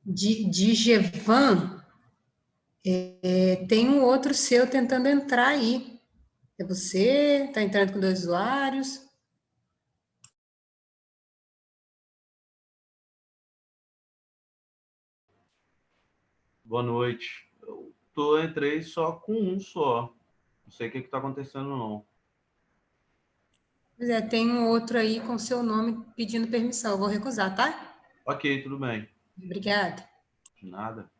De Gevan, tem um outro seu tentando entrar aí. É você? Está entrando com dois usuários? Boa noite. Entrei só com um só. Não sei o que está acontecendo, não. Pois é, tem um outro aí com seu nome pedindo permissão. Eu vou recusar, tá? Ok, tudo bem. Obrigada. De nada.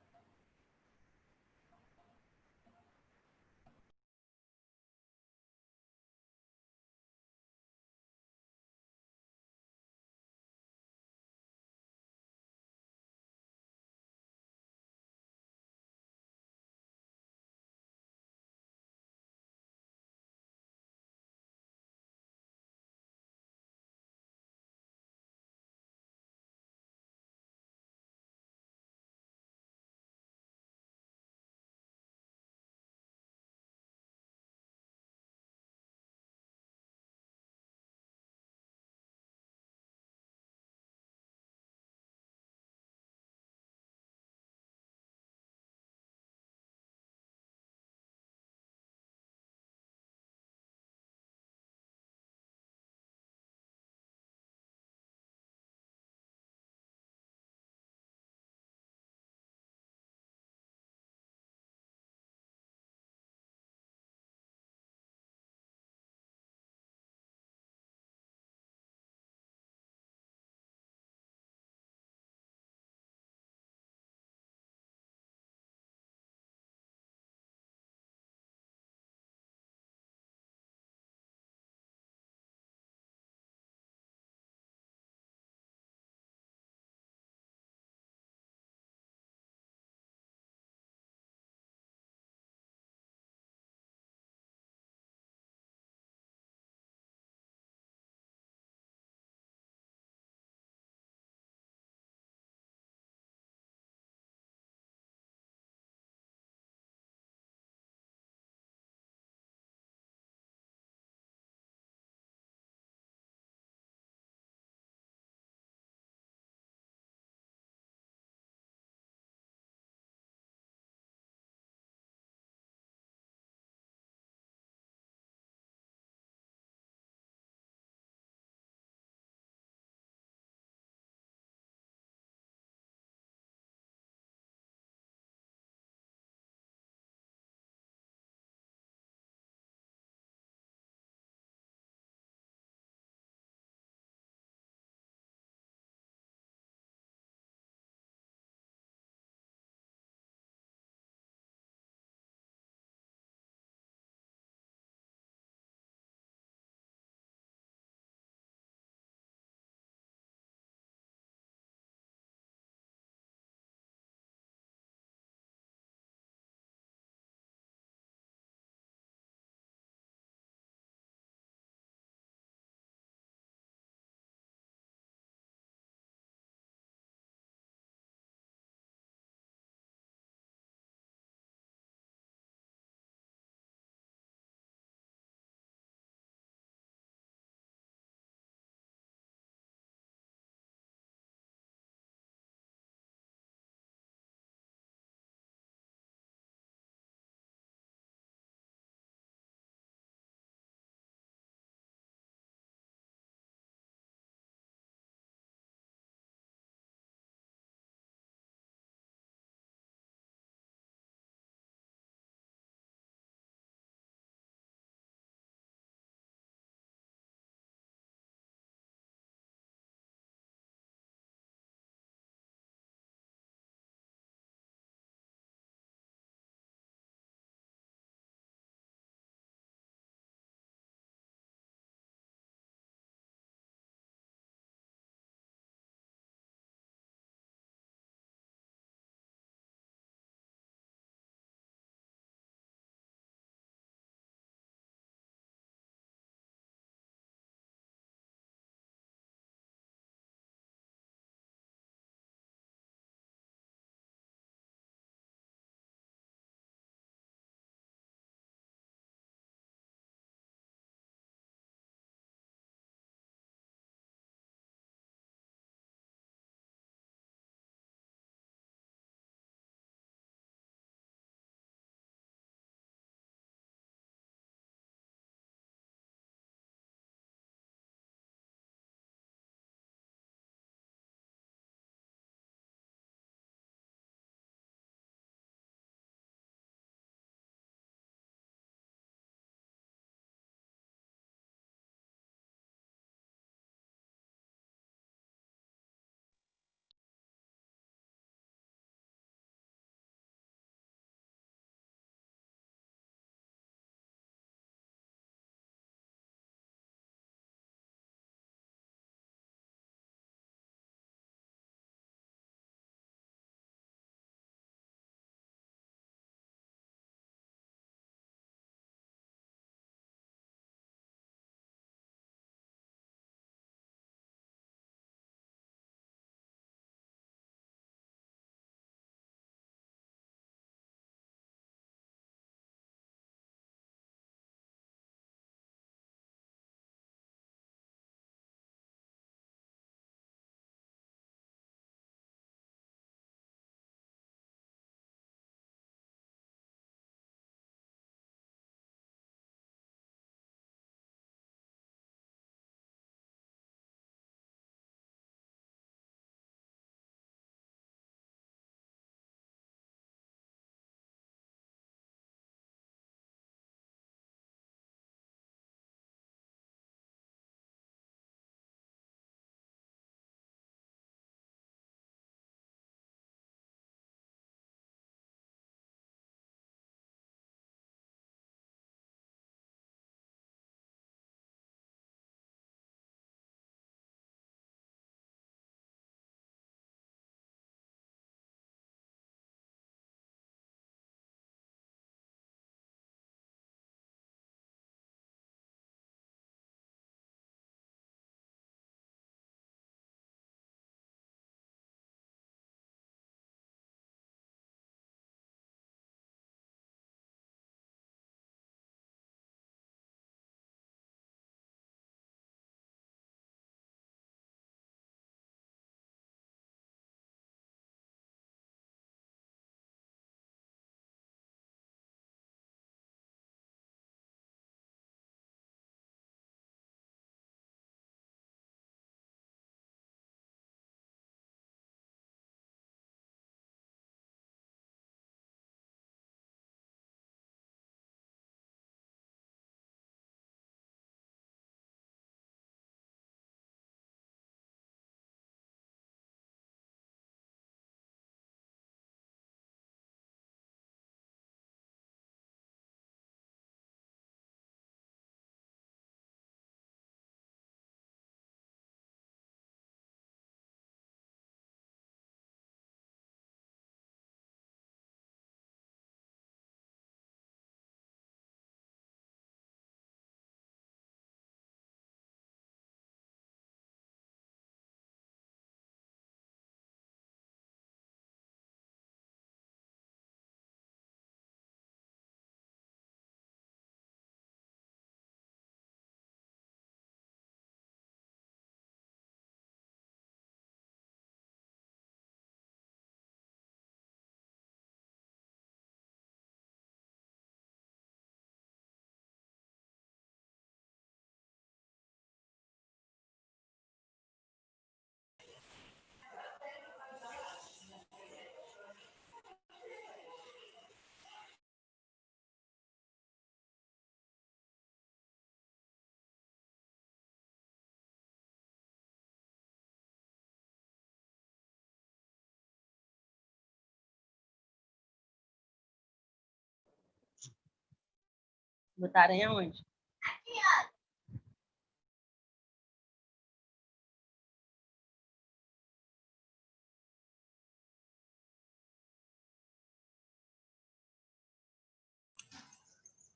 Botarem aonde?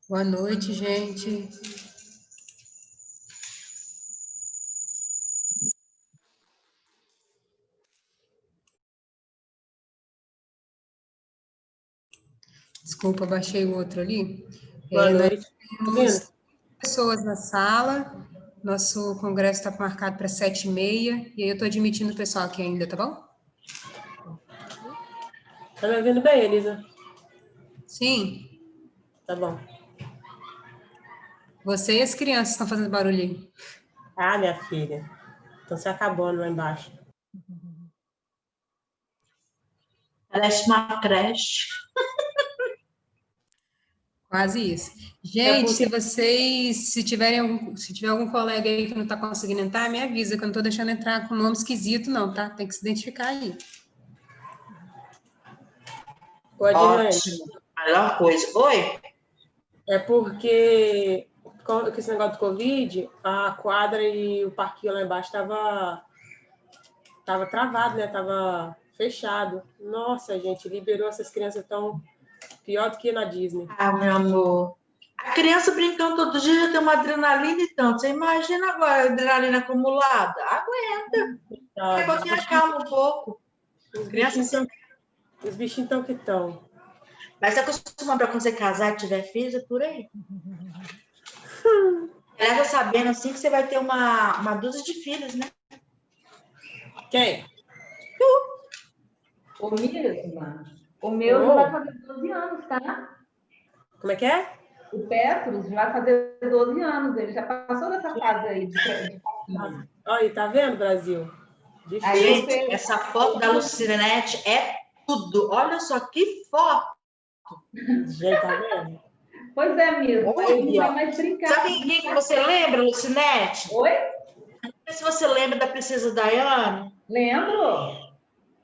Boa noite, gente. Desculpa, baixei o outro ali. Boa noite. Nós temos pessoas na sala. Nosso congresso está marcado para 7h30. E aí eu estou admitindo o pessoal aqui ainda, tá bom? Tá me ouvindo bem, Elisa? Sim. Tá bom. Você e as crianças estão fazendo barulho aí. Ah, minha filha. Estão se acabando lá embaixo. Parece uma creche. Quase isso. Gente, se tiver algum colega aí que não está conseguindo entrar, me avisa, que eu não estou deixando entrar com nome esquisito, não, tá? Tem que se identificar aí. Ótimo. Melhor coisa. Oi? É porque com esse negócio do Covid, a quadra e o parquinho lá embaixo tava travado, né? Tava fechado. Nossa, gente, liberou essas crianças tão pior do que na Disney. Ah, meu amor. A criança brincando todo dia já tem uma adrenalina e tanto. Você imagina agora a adrenalina acumulada? Aguenta. Daqui a pouquinho acalma um pouco. Os bichinhos estão que estão. Mas você acostuma para quando você casar e tiver filhos, é por aí. Leva sabendo assim que você vai ter uma dúzia de filhos, né? Quem? O mesmo? O meu já vai fazer 12 anos, tá? Como é que é? O Petros já vai fazer 12 anos, ele já passou dessa fase aí de pouquinho. Olha, tá vendo, Brasil? Aí, gente, essa foto da Lucinete é tudo. Olha só que foto. Gente, tá vendo? Pois é, mesmo. Aí não vai mais brincar. Sabe quem que você lembra, Lucinete? Oi? Não sei se você lembra da Princesa Diana. Lembro.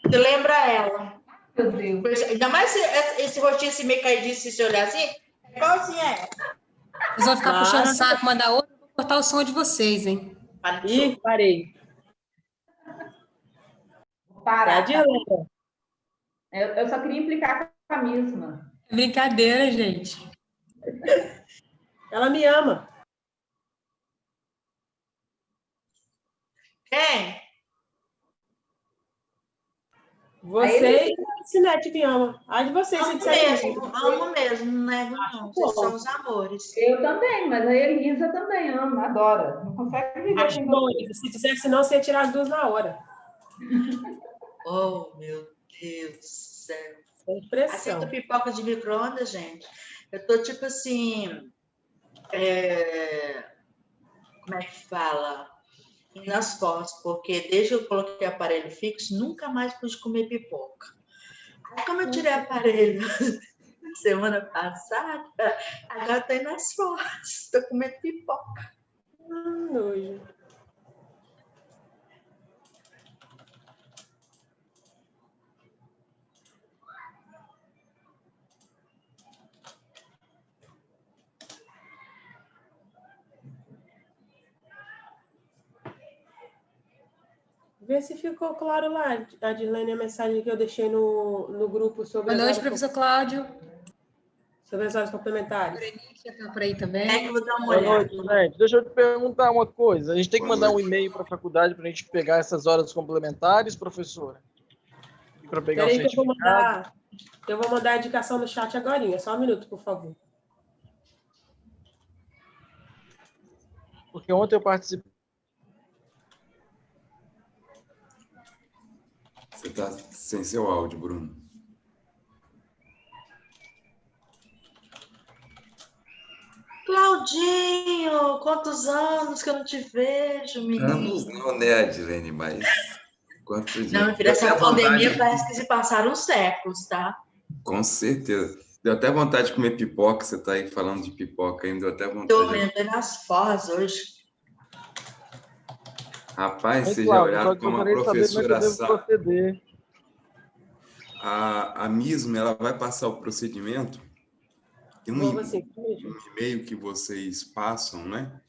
Você lembra ela? Meu Deus. Ainda mais esse rostinho assim meio caidinho, se você olhar assim, é igualzinho a ela. Vocês vão ficar puxando o saco uma da outra, eu vou cortar o som de vocês, hein? Ih, parei. Para. Tá, eu só queria implicar com a mesma. É brincadeira, gente. Ela me ama. Quem? Você e a Cinete me ama. A de vocês, se disser isso. Amo mesmo, não nego não. Vocês são os amores. Eu também, mas a Elisa também ama, adora. Não consegue viver Acho sem bom, você. se dissesse não, você ia tirar as duas na hora. Oh, meu Deus do céu. Sem pressão. Aceito pipoca de micro-ondas, gente. Eu tô tipo assim... Como é que fala? Nas fotos, porque desde que eu coloquei aparelho fixo, nunca mais pude comer pipoca. Aí, como eu tirei aparelho semana passada, agora tô indo nas fotos. Tô comendo pipoca. Nojo. Vê se ficou claro lá, Adilene, a mensagem que eu deixei no grupo sobre Boa noite, professor Cláudio. Sobre as horas complementares. Berenice está por aí também. É que eu vou dar uma Boa olhada. noite, gente. Deixa eu te perguntar uma coisa. A gente tem que mandar um e-mail para a faculdade para a gente pegar essas horas complementares, professora? E para pegar o Peraí que certificado? eu vou mandar a indicação no chat agora. Só um minuto, por favor. Porque ontem eu participei. Você está sem seu áudio, Bruno. Claudinho, quantos anos que eu não te vejo, menino? Anos não, né, Adilene? Mas quantos dias? Não, meu filho, essa pandemia parece que se passaram séculos, tá? Com certeza. Deu até vontade de comer pipoca. Você está aí falando de pipoca ainda, deu até vontade. Tô vendo nas forras hoje. Rapaz, vocês já Cláudio, olharam só como a gostaria de saber como é que eu professora devo proceder. a MISM, ela vai passar o procedimento Tem um e-mail que vocês passam, né?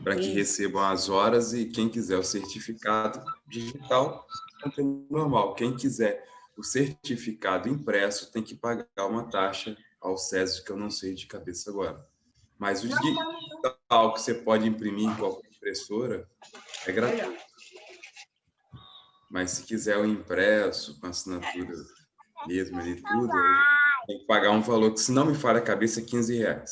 Para que recebam as horas e quem quiser o certificado digital, conteúdo normal. Quem quiser o certificado impresso tem que pagar uma taxa ao SESI, que eu não sei de cabeça agora. Mas o digital que você pode imprimir em qualquer impressora é gratuito. Mas se quiser o impresso, com assinatura mesmo ali tudo, tem que pagar um valor que, se não me falha a cabeça, é R$15.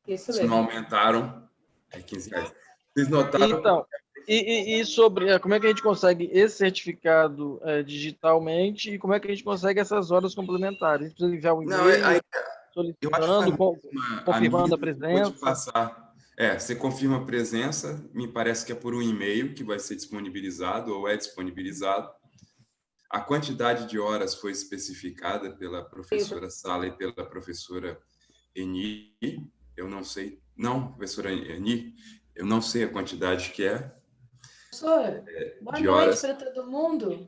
Isso se mesmo. não aumentaram, é R$15. Vocês notaram? Então, e sobre como é que a gente consegue esse certificado digitalmente e como é que a gente consegue essas horas complementares? A gente precisa enviar um e-mail solicitando, confirmando a presença? Vou te passar. Você confirma a presença, me parece que é por um e-mail que vai ser disponibilizado ou é disponibilizado. A quantidade de horas foi especificada pela professora Sala e pela professora Eni. Eu não sei. Não, professora Eni, eu não sei a quantidade que é. Professor, boa noite para todo mundo.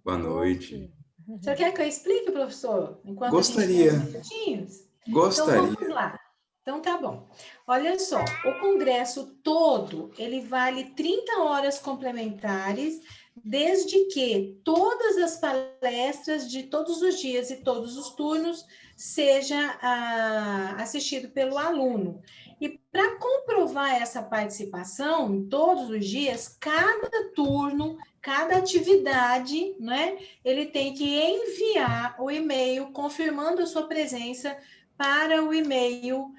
Boa noite. O senhor quer que eu explique, professor? Enquanto Gostaria. A gente tem minutinhos? Gostaria. Então, vamos lá. Então, tá bom. Olha só, o congresso todo, ele vale 30 horas complementares, desde que todas as palestras de todos os dias e todos os turnos seja assistido pelo aluno. E para comprovar essa participação em todos os dias, cada turno, cada atividade, né, ele tem que enviar o e-mail confirmando a sua presença para o e-mail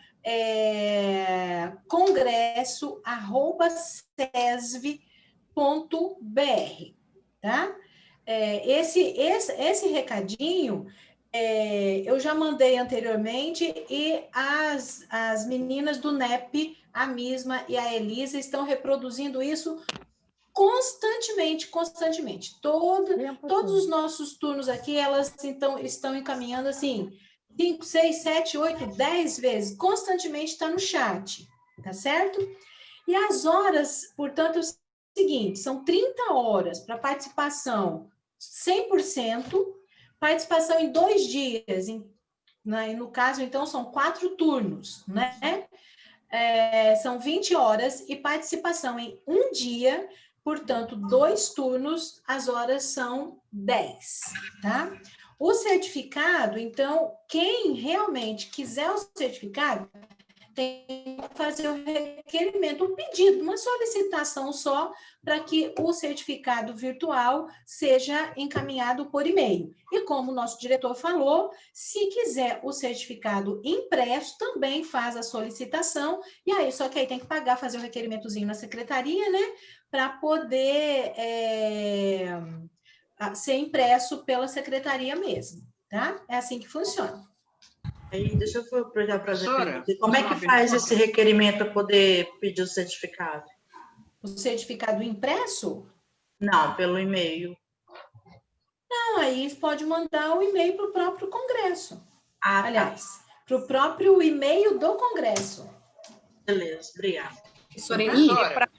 congresso@cesv.br, tá? Esse recadinho eu já mandei anteriormente e as meninas do NEP, a Misma e a Elisa, estão reproduzindo isso constantemente. Todos os nossos turnos aqui, elas então estão encaminhando assim, 5, 6, 7, 8, 10 vezes, constantemente está no chat, tá certo? E as horas, portanto, é o seguinte, são 30 horas para participação 100%, participação em 2 dias, no caso, então, são 4 turnos, né? São 20 horas e participação em 1 dia, portanto, 2 turnos, as horas são 10, tá? O certificado, então, quem realmente quiser o certificado, tem que fazer o requerimento, um pedido, uma solicitação só para que o certificado virtual seja encaminhado por e-mail. E como o nosso diretor falou, se quiser o certificado impresso, também faz a solicitação, e aí, só que aí tem que pagar, fazer o requerimentozinho na secretaria, né, para poder ser impresso pela secretaria mesmo, tá? É assim que funciona. Aí, deixa eu aproveitar para ver. Como é que faz esse requerimento para poder pedir o certificado? O certificado impresso? Não, pelo e-mail. Não, aí pode mandar o e-mail para o próprio Congresso. Aliás, tá. para o próprio e-mail do Congresso. Beleza, obrigada.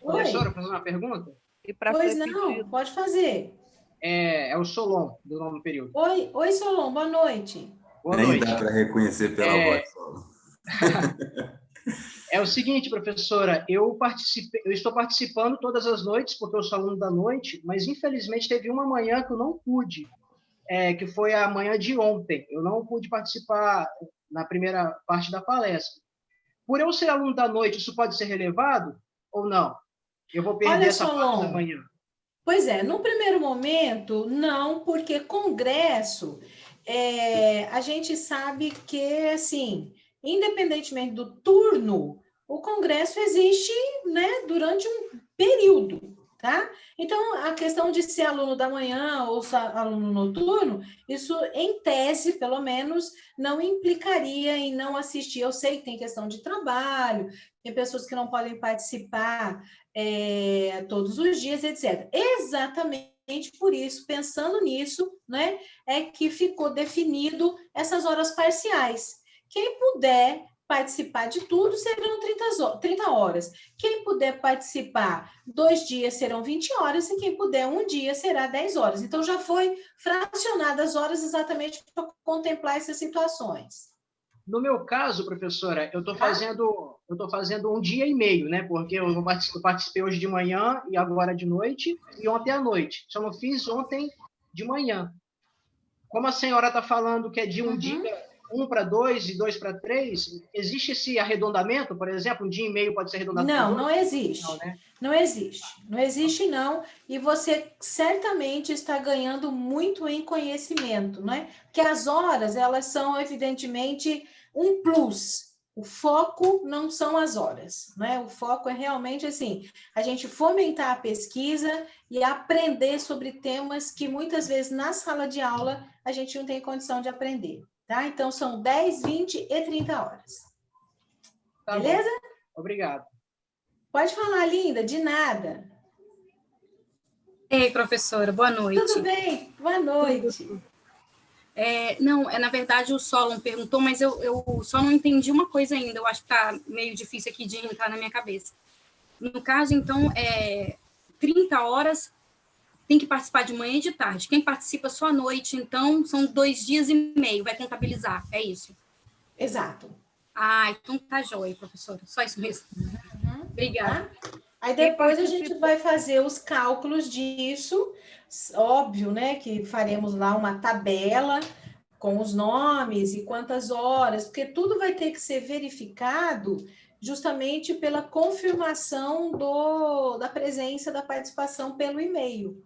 Professora, fazer uma pergunta? Pois não, pode fazer. É o Solon, do nono período. Oi, Solon, boa noite. Boa noite. Nem dá para reconhecer pela voz, Solon. É o seguinte, professora, eu estou participando todas as noites, porque eu sou aluno da noite, mas infelizmente teve uma manhã que eu não pude, que foi a manhã de ontem. Eu não pude participar na primeira parte da palestra. Por eu ser aluno da noite, isso pode ser relevado ou não? Eu vou perder essa parte da manhã. Pois é, no primeiro momento, não, porque congresso, a gente sabe que, assim, independentemente do turno, o congresso existe, né, durante um período, tá? Então, a questão de ser aluno da manhã ou aluno noturno, isso, em tese, pelo menos, não implicaria em não assistir. Eu sei que tem questão de trabalho, tem pessoas que não podem participar todos os dias, etc. Exatamente por isso, pensando nisso, né, é que ficou definido essas horas parciais. Quem puder participar de tudo serão 30 horas. Quem puder participar 2 dias serão 20 horas e quem puder 1 dia será 10 horas. Então, já foi fracionadas as horas exatamente para contemplar essas situações. No meu caso, professora, eu estou fazendo um dia e meio, né? Porque eu participei hoje de manhã e agora de noite e ontem à noite. Só não fiz ontem de manhã. Como a senhora está falando que é de um dia, 1 para 2 e 2 para 3, existe esse arredondamento, por exemplo, um dia e meio pode ser arredondado para 2? Não existe. Não, né? Não existe. Não existe, não. E você certamente está ganhando muito em conhecimento, não é? Porque as horas, elas são, evidentemente, um plus. O foco não são as horas, né? O foco é realmente, assim, a gente fomentar a pesquisa e aprender sobre temas que, muitas vezes, na sala de aula, a gente não tem condição de aprender, tá? Então, são 10, 20 e 30 horas. Tá beleza? Bom. Obrigado. Pode falar, linda, de nada. Ei, professora, boa noite. Tudo bem? Boa noite. Na verdade, o Solon perguntou, mas eu só não entendi uma coisa ainda. Eu acho que está meio difícil aqui de entrar na minha cabeça. No caso, então, 30 horas tem que participar de manhã e de tarde. Quem participa só à noite, então, são 2 dias e meio, vai contabilizar, é isso? Exato. Então tá joia, professora. Só isso mesmo. Obrigada. Aí depois a gente vai fazer os cálculos disso, óbvio, né, que faremos lá uma tabela com os nomes e quantas horas, porque tudo vai ter que ser verificado justamente pela confirmação da presença da participação pelo e-mail.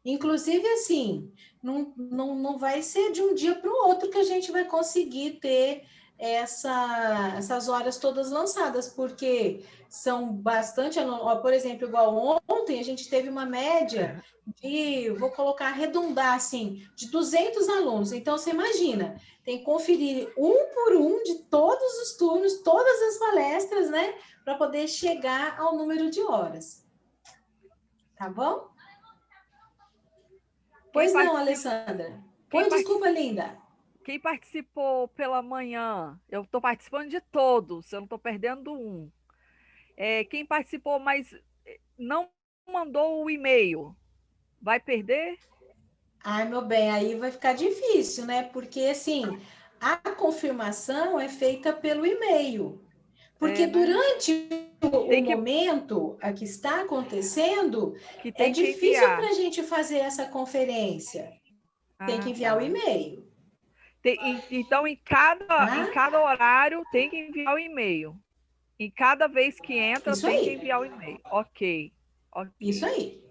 Inclusive, assim, não vai ser de um dia para o outro que a gente vai conseguir ter essas horas todas lançadas, porque são bastante, por exemplo, igual ontem, a gente teve uma média de, vou colocar, arredondar, assim, de 200 alunos. Então, você imagina, tem que conferir um por um de todos os turnos, todas as palestras, né, para poder chegar ao número de horas. Tá bom? Pois não, Alessandra. Desculpa, linda. Quem participou pela manhã, eu estou participando de todos, eu não estou perdendo um. Quem participou, mas não mandou o e-mail, vai perder? Ai, meu bem, aí vai ficar difícil, né? Porque, assim, a confirmação é feita pelo e-mail. Porque durante o momento que está acontecendo, é difícil para a gente fazer essa conferência. Tem que enviar o e-mail. Então, em cada horário, tem que enviar o e-mail. Em cada vez que entra, Isso tem aí. que enviar o e-mail. Ok. Isso aí.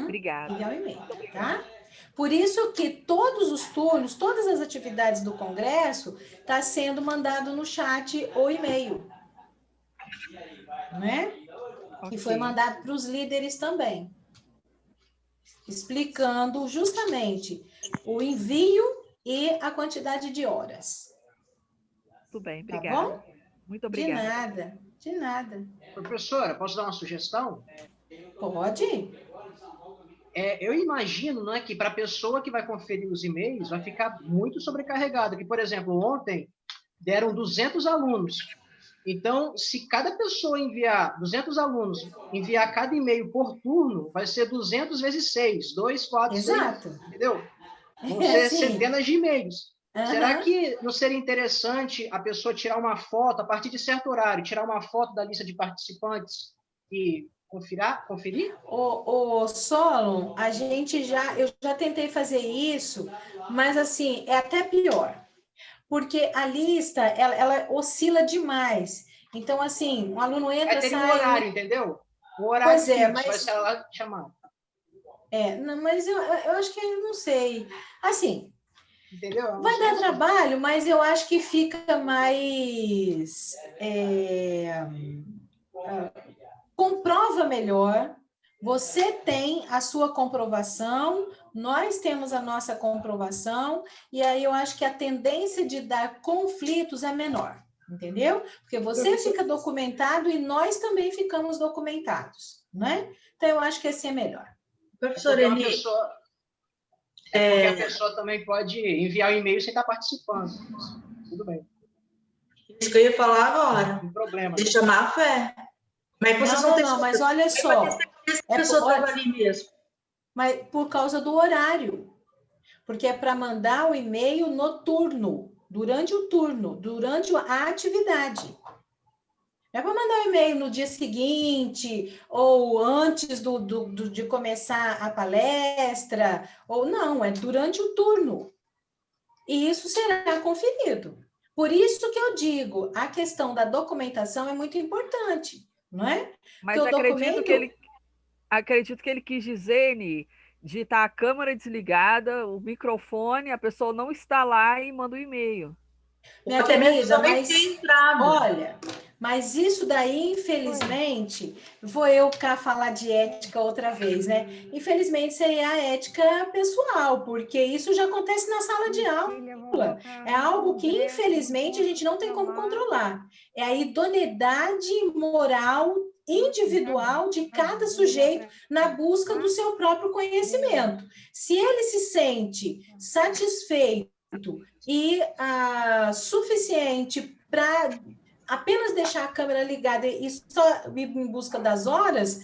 Obrigada. Enviar o e-mail, tá? Por isso que todos os turnos, todas as atividades do congresso, está sendo mandado no chat ou e-mail. Né? E foi mandado para os líderes também. Explicando justamente o envio e a quantidade de horas. Tudo bem, tá obrigada. Bom? Muito obrigada. De nada. Professora, posso dar uma sugestão? Pode. Eu imagino, né, que para a pessoa que vai conferir os e-mails vai ficar muito sobrecarregada. Que, por exemplo, ontem deram 200 alunos. Então, se cada pessoa enviar 200 alunos, enviar cada e-mail por turno, vai ser 200 vezes 6, 2, 4, Exato. 6, entendeu? Vão ser centenas de e-mails. Uhum. Será que não seria interessante a pessoa tirar uma foto, a partir de certo horário, tirar uma foto da lista de participantes e conferir? O Solon, eu já tentei fazer isso, mas assim, é até pior. Porque a lista, ela oscila demais. Então, assim, um aluno entra, sai... Vai ter sai... um horário, entendeu? O horário fixo, mas... vai ser lá chamado. Não, mas eu acho que eu não sei. Assim, entendeu? Vai dar trabalho, mas eu acho que fica mais... comprova melhor. Você tem a sua comprovação, nós temos a nossa comprovação, e aí eu acho que a tendência de dar conflitos é menor, entendeu? Porque você fica documentado e nós também ficamos documentados, né? Então, eu acho que assim é melhor. Professor Eli, porque a pessoa também pode enviar o e-mail sem estar participando. Tudo bem. Isso que eu ia falar agora. Não tem problema. De chamar a fé. Como é que vocês não, mas olha só. A pessoa estava ali mesmo. Mas por causa do horário. Porque é para mandar o e-mail noturno, durante o turno, durante a atividade. Não é para mandar um e-mail no dia seguinte, ou antes de começar a palestra, ou não, é durante o turno. E isso será conferido. Por isso que eu digo, a questão da documentação é muito importante, não é? Mas acredito que ele quis dizer, Ni, de estar a câmera desligada, o microfone, a pessoa não está lá e manda um e-mail. Minha querida, mas olha, mas isso daí, infelizmente, vou eu cá falar de ética outra vez, né? Infelizmente seria a ética pessoal, porque isso já acontece na sala de aula. É algo que, infelizmente, a gente não tem como controlar. É a idoneidade moral individual de cada sujeito na busca do seu próprio conhecimento. Se ele se sente satisfeito e suficiente para apenas deixar a câmera ligada e só ir em busca das horas,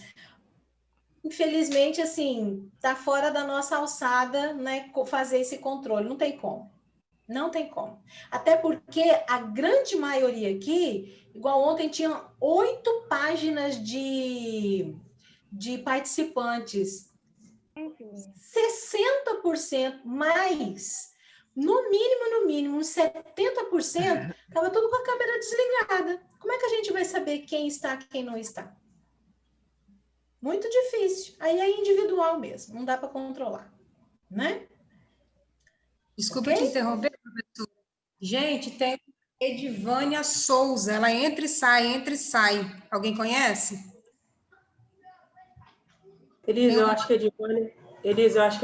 infelizmente, assim, está fora da nossa alçada, né, fazer esse controle. Não tem como. Não tem como. Até porque a grande maioria aqui, igual ontem, tinha 8 páginas de participantes. 60% mais. No mínimo, 70%, estava tudo com a câmera desligada. Como é que a gente vai saber quem está, quem não está? Muito difícil. Aí é individual mesmo, não dá para controlar, né? Desculpa te interromper, professor. Gente, tem Edivânia Souza, ela entra e sai. Alguém conhece? Elisa, eu acho que a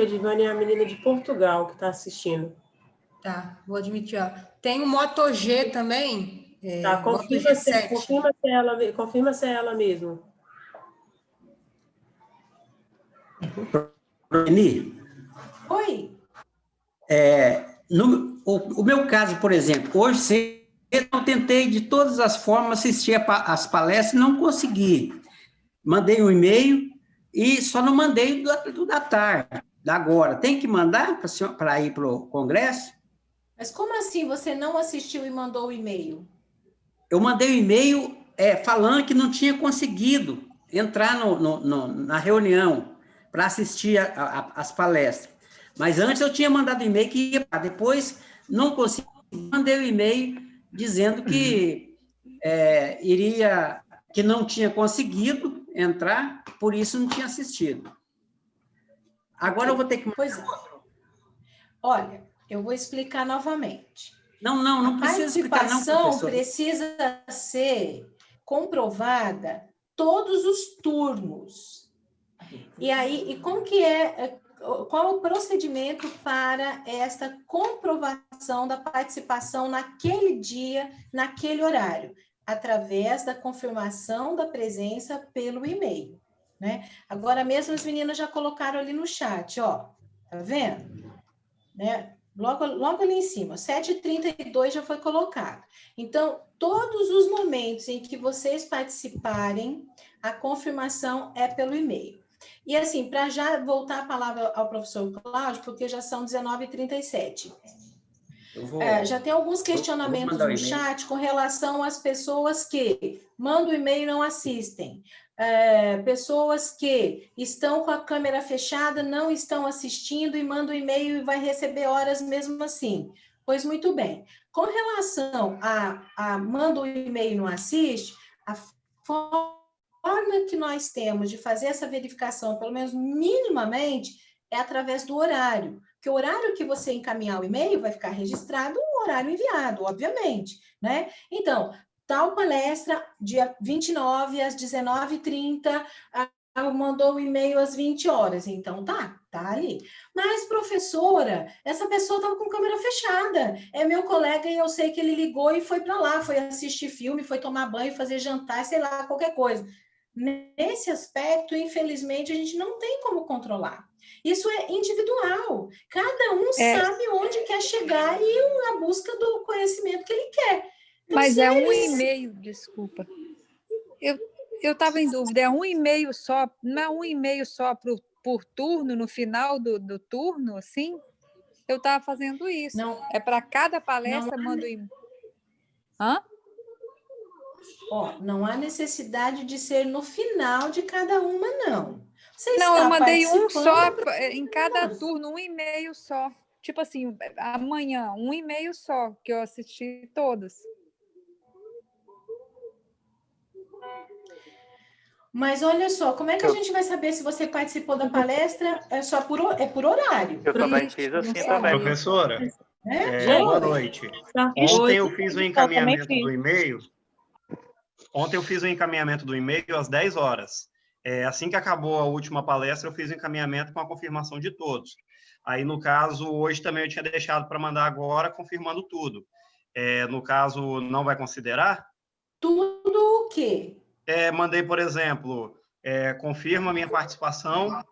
Edivânia é a menina de Portugal que está assistindo. Tá, vou admitir, ó. Tem o Moto G também. Tá, confirma se é ela mesmo. Eni? Oi. O meu caso, por exemplo, hoje cedo eu tentei de todas as formas assistir as palestras, não consegui. Mandei um e-mail e só não mandei do da tarde, da agora. Tem que mandar para ir para o congresso? Mas como assim você não assistiu e mandou o e-mail? Eu mandei um e-mail falando que não tinha conseguido entrar na reunião para assistir as palestras. Mas antes eu tinha mandado e-mail que ia, depois não consegui, mandei o e-mail dizendo que que não tinha conseguido entrar, por isso não tinha assistido. Agora eu vou ter que mandar outro. Olha, eu vou explicar novamente. Não precisa explicar, não, professor. A participação precisa ser comprovada todos os turnos. E aí, qual é o procedimento para esta comprovação da participação naquele dia, naquele horário? Através da confirmação da presença pelo e-mail, né? Agora mesmo as meninas já colocaram ali no chat, ó. Tá vendo? Né? Logo ali em cima, 7h32 já foi colocado. Então, todos os momentos em que vocês participarem, a confirmação é pelo e-mail. E assim, para já voltar a palavra ao professor Cláudio, porque já são 19h37. Já tem alguns questionamentos no chat com relação às pessoas que mandam e-mail e não assistem. Pessoas que estão com a câmera fechada, não estão assistindo e mandam e-mail e vai receber horas mesmo assim. Pois muito bem. Com relação a manda o e-mail e não assiste, a forma que nós temos de fazer essa verificação, pelo menos minimamente, é através do horário. Porque o horário que você encaminhar o e-mail vai ficar registrado o horário enviado, obviamente, né? Então, tal palestra, dia 29, às 19h30, mandou o e-mail às 20 horas. Então, tá ali. Mas, professora, essa pessoa estava com câmera fechada. É meu colega e eu sei que ele ligou e foi para lá, foi assistir filme, foi tomar banho, fazer jantar, sei lá, qualquer coisa. Nesse aspecto, infelizmente, a gente não tem como controlar. Isso é individual. Cada um sabe onde quer chegar e a busca do conhecimento que ele quer. Então, mas é um e-mail, desculpa. Eu estava em dúvida, é um e-mail só, não é um e-mail só por turno, no final do turno, assim? Eu estava fazendo isso. Não. É para cada palestra, mando e-mail. Hã? Ó, não há necessidade de ser no final de cada uma, não. Você Não, está eu mandei um só participando em cada turno, um e-mail só. Tipo assim, amanhã, um e-mail só, que eu assisti todas. Mas olha só, como é que a gente vai saber se você participou da palestra? É só por horário. Eu também fiz assim também. Professora, boa noite. Ontem eu fiz o encaminhamento do e-mail. Ontem eu fiz o encaminhamento do e-mail às 10 horas. Assim que acabou a última palestra, eu fiz o encaminhamento com a confirmação de todos. Aí, no caso, hoje também eu tinha deixado para mandar agora, confirmando tudo. No caso, não vai considerar? Tudo o quê? Mandei, por exemplo, confirma a minha participação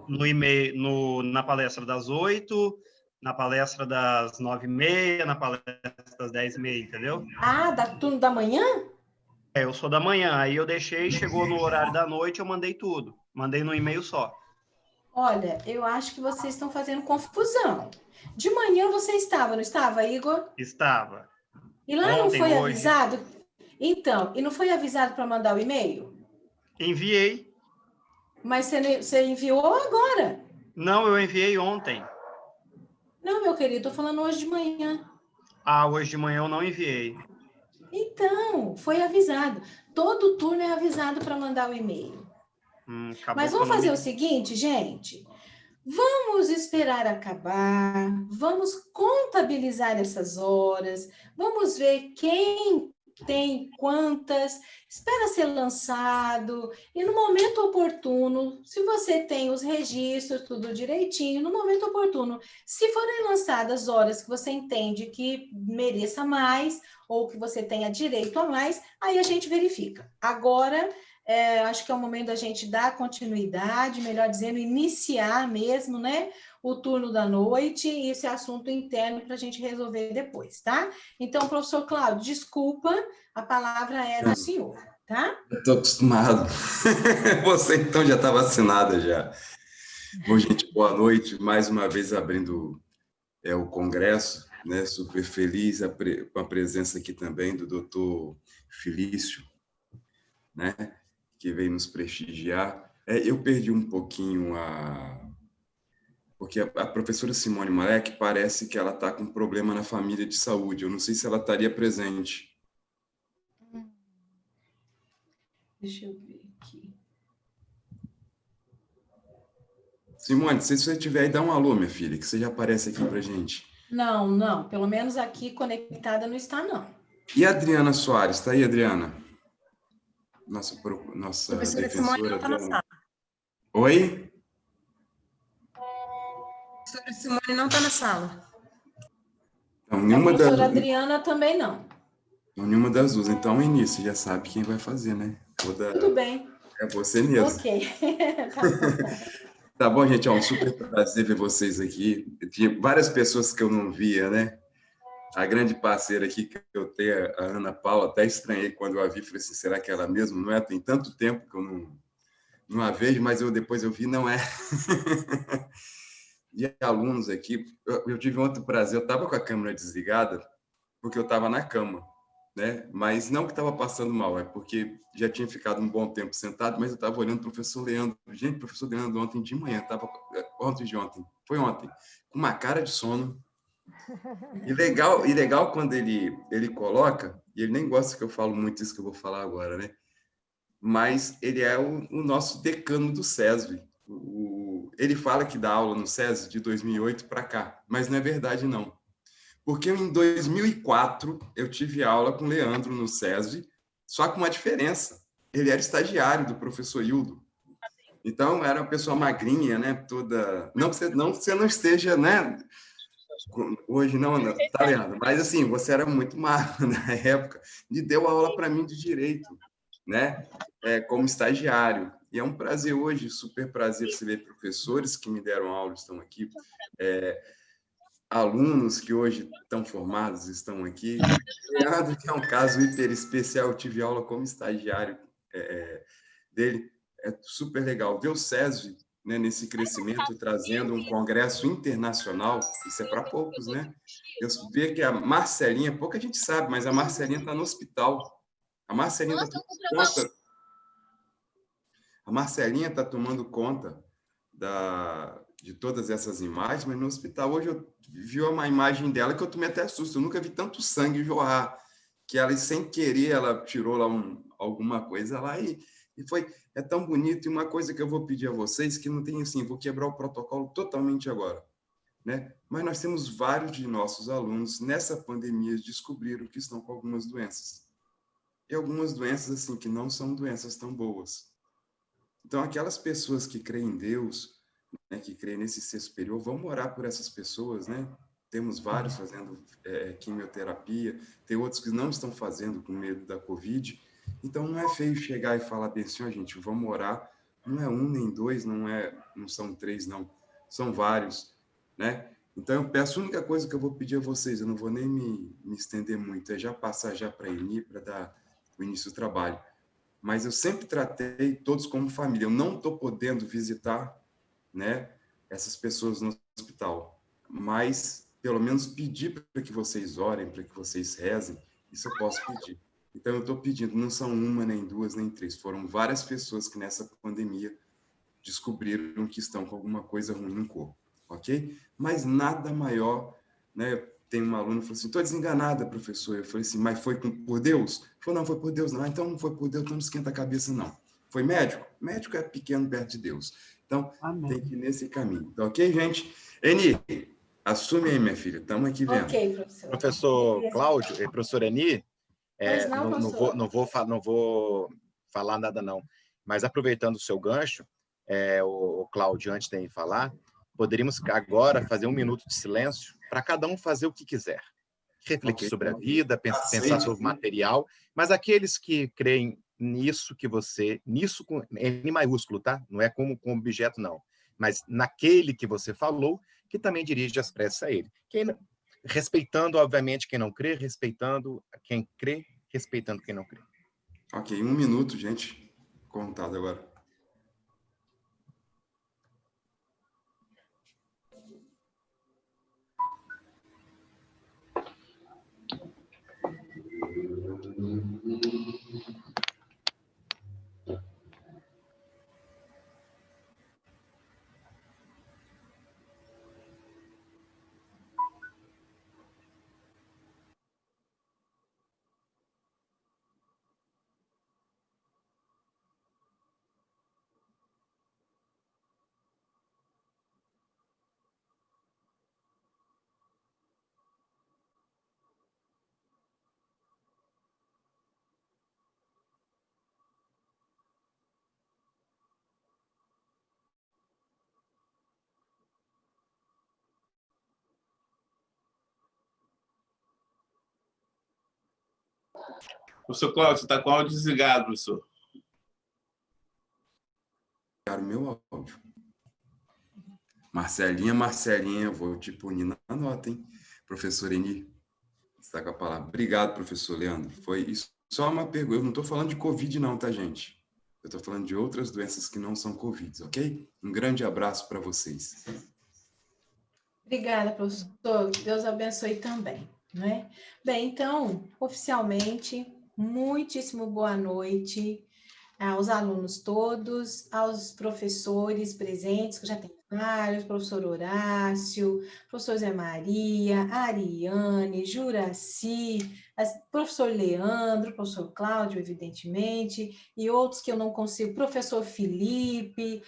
no e-mail, na palestra das 8, na palestra das 9h30, na palestra das 10h30, entendeu? Ah, da turno da manhã? Eu sou da manhã, aí eu deixei, chegou no horário da noite, eu mandei tudo. Mandei no e-mail só. Olha, eu acho que vocês estão fazendo confusão. De manhã você estava, não estava, Igor? Estava. E lá Ontem, não foi hoje. avisado? Então, e não foi avisado para mandar o e-mail? Enviei. Mas você enviou agora? Não, eu enviei ontem. Não, meu querido, estou falando hoje de manhã. Ah, hoje de manhã eu não enviei. Então, foi avisado. Todo turno é avisado para mandar o e-mail. Mas vamos fazer o seguinte, gente. Vamos esperar acabar, vamos contabilizar essas horas, vamos ver quem tem quantas, espera ser lançado, e no momento oportuno, se você tem os registros, tudo direitinho, no momento oportuno, se forem lançadas horas que você entende que mereça mais, ou que você tenha direito a mais, aí a gente verifica. Agora, acho que é o momento da gente dar continuidade, melhor dizendo, iniciar mesmo, né? O turno da noite e esse assunto interno para a gente resolver depois, tá? Então, professor Cláudio, desculpa, a palavra é do senhor, tá? Estou acostumado. Você, então, já está vacinada já. Bom, gente, boa noite. Mais uma vez abrindo o congresso, né? Super feliz com a presença aqui também do doutor Felício, né? Que veio nos prestigiar. Eu perdi um pouquinho porque a professora Simone Malek parece que ela está com problema na família de saúde. Eu não sei se ela estaria presente. Deixa eu ver aqui. Simone, se você estiver aí, dá um alô, minha filha, que você já aparece aqui para gente. Não. Pelo menos aqui conectada não está, não. E a Adriana Soares? Está aí, Adriana? Nossa Professora Simone não está na sala. Oi? Professora Simone não está na sala. Então, nenhuma a professora Adriana também não. Então, nenhuma das duas. Então, início, já sabe quem vai fazer, né? Tudo bem. É você mesmo. Ok. Tá bom, gente. Um super prazer ver vocês aqui. Tinha várias pessoas que eu não via, né? A grande parceira aqui que eu tenho, a Ana Paula, até estranhei quando eu a vi, falei assim, será que ela mesmo não é? Tem tanto tempo que eu não a vejo, mas depois eu vi, não é. E alunos aqui, eu tive outro prazer, eu estava com a câmera desligada, porque eu estava na cama, né? Mas não que estava passando mal, é porque já tinha ficado um bom tempo sentado, mas eu estava olhando o professor Leandro. Gente, o professor Leandro ontem de manhã, foi ontem, com uma cara de sono. E legal quando ele coloca, e ele nem gosta que eu falo muito isso que eu vou falar agora, né? Mas ele é o nosso decano do SESV. Ele fala que dá aula no SESV de 2008 para cá, mas não é verdade, não. Porque em 2004 eu tive aula com o Leandro no SESV, só com uma diferença. Ele era estagiário do professor Hildo. Então, era uma pessoa magrinha, né? Toda... Não que você não esteja, né? Hoje não, tá, Leandro? Mas, assim, você era muito magro na época e deu aula para mim de direito, né? Como estagiário. E é um prazer hoje, super prazer você ver professores que me deram aula, estão aqui, alunos que hoje estão formados, estão aqui. Leandro, que é um caso hiper especial, eu tive aula como estagiário dele, é super legal. Ver o SESV né, nesse crescimento, trazendo um congresso internacional. Isso é para poucos, né? Eu vi que a Marcelinha, pouca gente sabe, mas a Marcelinha está no hospital. A Marcelinha está tomando conta. A Marcelinha está tomando conta de todas essas imagens, mas no hospital hoje eu vi uma imagem dela que eu tomei até susto. Eu nunca vi tanto sangue jorrar, que ela, sem querer, ela tirou lá alguma coisa lá e foi... É tão bonito. E uma coisa que eu vou pedir a vocês, que não tem assim, vou quebrar o protocolo totalmente agora, né? Mas nós temos vários de nossos alunos, nessa pandemia, descobriram que estão com algumas doenças. E algumas doenças, assim, que não são doenças tão boas. Então, aquelas pessoas que creem em Deus, né, que creem nesse ser superior, vamos orar por essas pessoas, né? Temos vários fazendo quimioterapia, tem outros que não estão fazendo com medo da Covid. Então, não é feio chegar e falar bem assim, ó, gente, vamos orar. Não é um, nem dois, não são três, não. São vários, né? Então, eu peço, a única coisa que eu vou pedir a vocês, eu não vou nem me estender muito, é já passar já para a Eni, para dar o início do trabalho. Mas eu sempre tratei todos como família. Eu não estou podendo visitar, né, essas pessoas no hospital, mas pelo menos pedir para que vocês orem, para que vocês rezem, isso eu posso pedir. Então, eu estou pedindo, não são uma, nem duas, nem três, foram várias pessoas que nessa pandemia descobriram que estão com alguma coisa ruim no corpo, ok? Mas nada maior, né? Tem uma aluna que falou assim, estou desenganada, professor. Eu falei assim, mas foi por Deus? Ele falou, não, foi por Deus, não. Então, não foi por Deus, então não esquenta a cabeça, não. Foi médico? Médico é pequeno perto de Deus. Então, tem que ir nesse caminho. Tá ok, gente? Eni, assume aí, minha filha, estamos aqui vendo. Ok, professor. Professor Cláudio e professor Eni, não vou falar nada, não. Mas aproveitando o seu gancho, o Cláudio, antes de falar, poderíamos agora fazer 1 minuto de silêncio para cada um fazer o que quiser. Refletir sobre a vida, pensar sobre o material, mas aqueles que creem nisso que você... Nisso com N maiúsculo, tá? Não é como objeto, não. Mas naquele que você falou, que também dirige as preces a ele. Respeitando, obviamente, quem não crê, respeitando quem crê, respeitando quem não crê. Ok, 1 minuto, gente. Contado agora. Professor Cláudio, você está com o áudio desligado, professor. Cara, o meu áudio. Marcelinha, eu vou te punir na nota, hein? Professor Eni, você está com a palavra. Obrigado, professor Leandro. Foi isso. Só uma pergunta. Eu não estou falando de Covid, não, tá, gente? Eu estou falando de outras doenças que não são Covid, ok? Um grande abraço para vocês. Obrigada, professor. Deus abençoe também, né? Bem, então, oficialmente, muitíssimo boa noite aos alunos todos, aos professores presentes, que já tem vários, professor Horácio, professor Zé Maria, Ariane, Juraci, professor Leandro, professor Cláudio, evidentemente, e outros que eu não consigo, professor Felipe,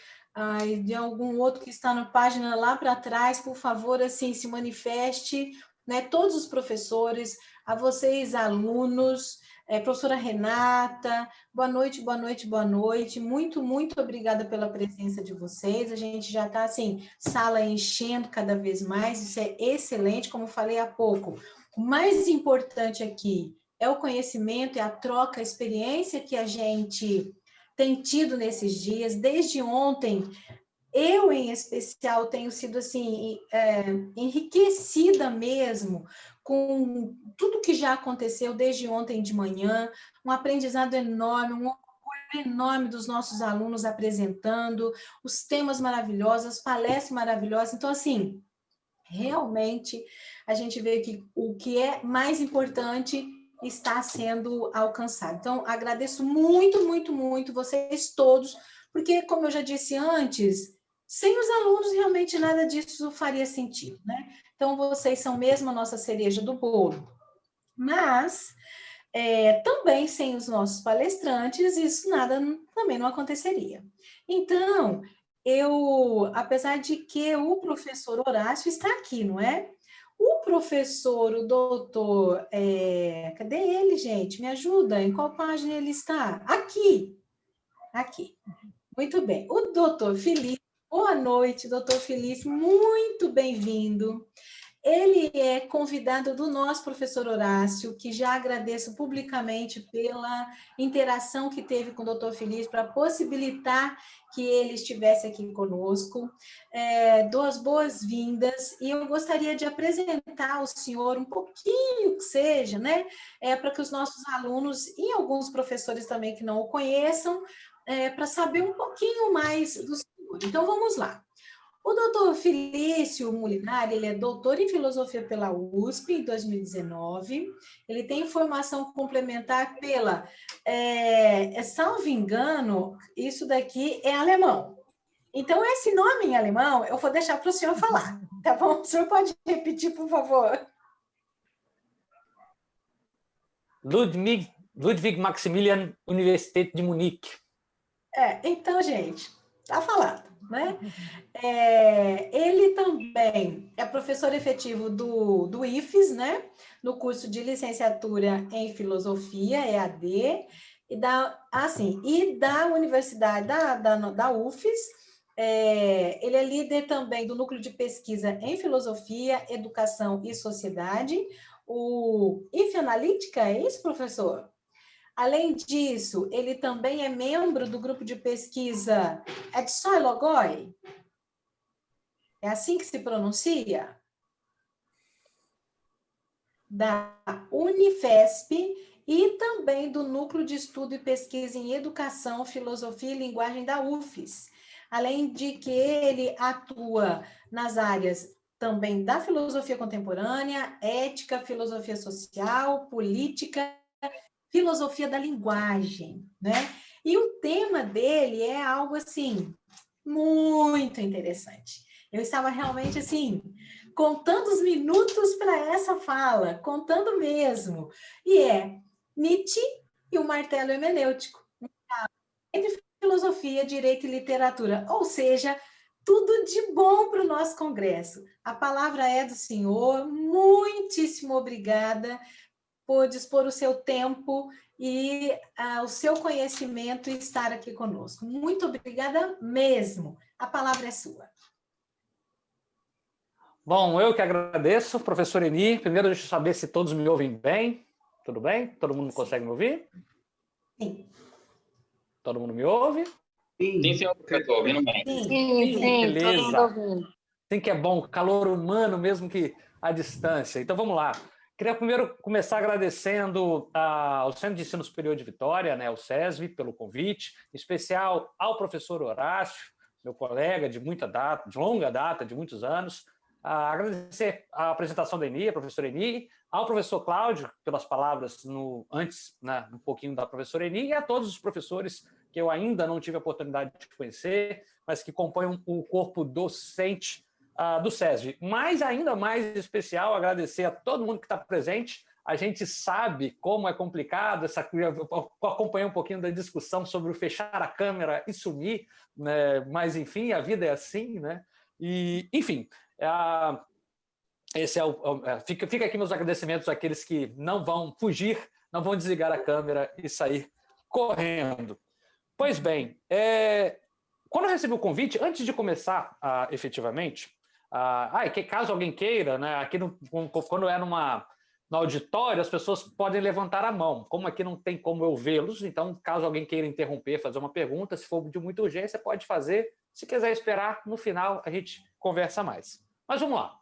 de algum outro que está na página lá para trás, por favor, assim, se manifeste, né? Todos os professores, a vocês, alunos, professora Renata, boa noite, boa noite, boa noite. Muito, muito obrigada pela presença de vocês. A gente já está, assim, sala enchendo cada vez mais, isso é excelente, como eu falei há pouco. O mais importante aqui é o conhecimento, é a troca, a experiência que a gente tem tido nesses dias. Desde ontem, eu, em especial, tenho sido, assim, enriquecida mesmo com tudo que já aconteceu desde ontem de manhã, um aprendizado enorme, um orgulho enorme dos nossos alunos apresentando, os temas maravilhosos, as palestras maravilhosas. Então, assim, realmente a gente vê que o que é mais importante está sendo alcançado. Então, agradeço muito, muito, muito vocês todos, porque, como eu já disse antes, sem os alunos, realmente nada disso faria sentido, né? Então, vocês são mesmo a nossa cereja do bolo. Mas, também sem os nossos palestrantes, isso nada também não aconteceria. Então, apesar de que o professor Horácio está aqui, não é? O professor, o doutor, cadê ele, gente? Me ajuda, em qual página ele está? Aqui. Muito bem. O doutor Felipe, boa noite, doutor Felipe, muito bem-vindo. Ele é convidado do nosso professor Horácio, que já agradeço publicamente pela interação que teve com o doutor Felipe para possibilitar que ele estivesse aqui conosco. Dou as boas-vindas e eu gostaria de apresentar ao senhor um pouquinho que seja, né? Para que os nossos alunos e alguns professores também que não o conheçam, para saber um pouquinho mais do senhor. Então, vamos lá. O doutor Felício Molinari, ele é doutor em filosofia pela USP em 2019, ele tem formação complementar pela, salvo engano, isso daqui é alemão. Então, esse nome em alemão, eu vou deixar para o senhor falar, tá bom? O senhor pode repetir, por favor? Ludwig Maximilian, Universität de Munique. Então, gente, tá falado, né? Ele também é professor efetivo do IFES, né? No curso de licenciatura em filosofia, EAD, e da Universidade da UFES. Ele é líder também do núcleo de pesquisa em filosofia, educação e sociedade, o IFE Analítica, é isso, professor? Além disso, ele também é membro do grupo de pesquisa Edsoy Logoi. É assim que se pronuncia? Da Unifesp e também do Núcleo de Estudo e Pesquisa em Educação, Filosofia e Linguagem da UFES. Além de que ele atua nas áreas também da filosofia contemporânea, ética, filosofia social, política, filosofia da linguagem, né? E o tema dele é algo, assim, muito interessante. Eu estava realmente, assim, contando os minutos para essa fala, contando mesmo. E é Nietzsche e o martelo hermenêutico. Entre filosofia, direito e literatura. Ou seja, tudo de bom para o nosso congresso. A palavra é do senhor. Muitíssimo obrigada por dispor o seu tempo e o seu conhecimento e estar aqui conosco. Muito obrigada mesmo. A palavra é sua. Bom, eu que agradeço, professor Eni. Primeiro, deixa eu saber se todos me ouvem bem. Tudo bem? Todo mundo consegue me ouvir? Sim. Todo mundo me ouve? Sim, senhor professor, ouvindo bem. Sim, beleza. Todo mundo ouvindo. Sim que é bom, calor humano, mesmo que à distância. Então, vamos lá. Queria primeiro começar agradecendo ao Centro de Ensino Superior de Vitória, né, o SESV, pelo convite, em especial ao professor Horácio, meu colega de longa data, de muitos anos. Agradecer a apresentação da Eni, a professora Eni, ao professor Cláudio, pelas palavras antes, né, um pouquinho da professora Eni, e a todos os professores que eu ainda não tive a oportunidade de conhecer, mas que compõem o corpo docente do SESV. Mas ainda mais especial, agradecer a todo mundo que está presente. A gente sabe como é complicado, acompanhei um pouquinho da discussão sobre o fechar a câmera e sumir, né? Mas, enfim, a vida é assim, né? E, enfim, fica aqui meus agradecimentos àqueles que não vão fugir, não vão desligar a câmera e sair correndo. Pois bem, quando eu recebi o convite, antes de começar efetivamente, caso alguém queira, né, aqui quando é no auditório, as pessoas podem levantar a mão. Como aqui não tem como eu vê-los, então, caso alguém queira interromper, fazer uma pergunta, se for de muita urgência, pode fazer. Se quiser esperar, no final a gente conversa mais. Mas vamos lá.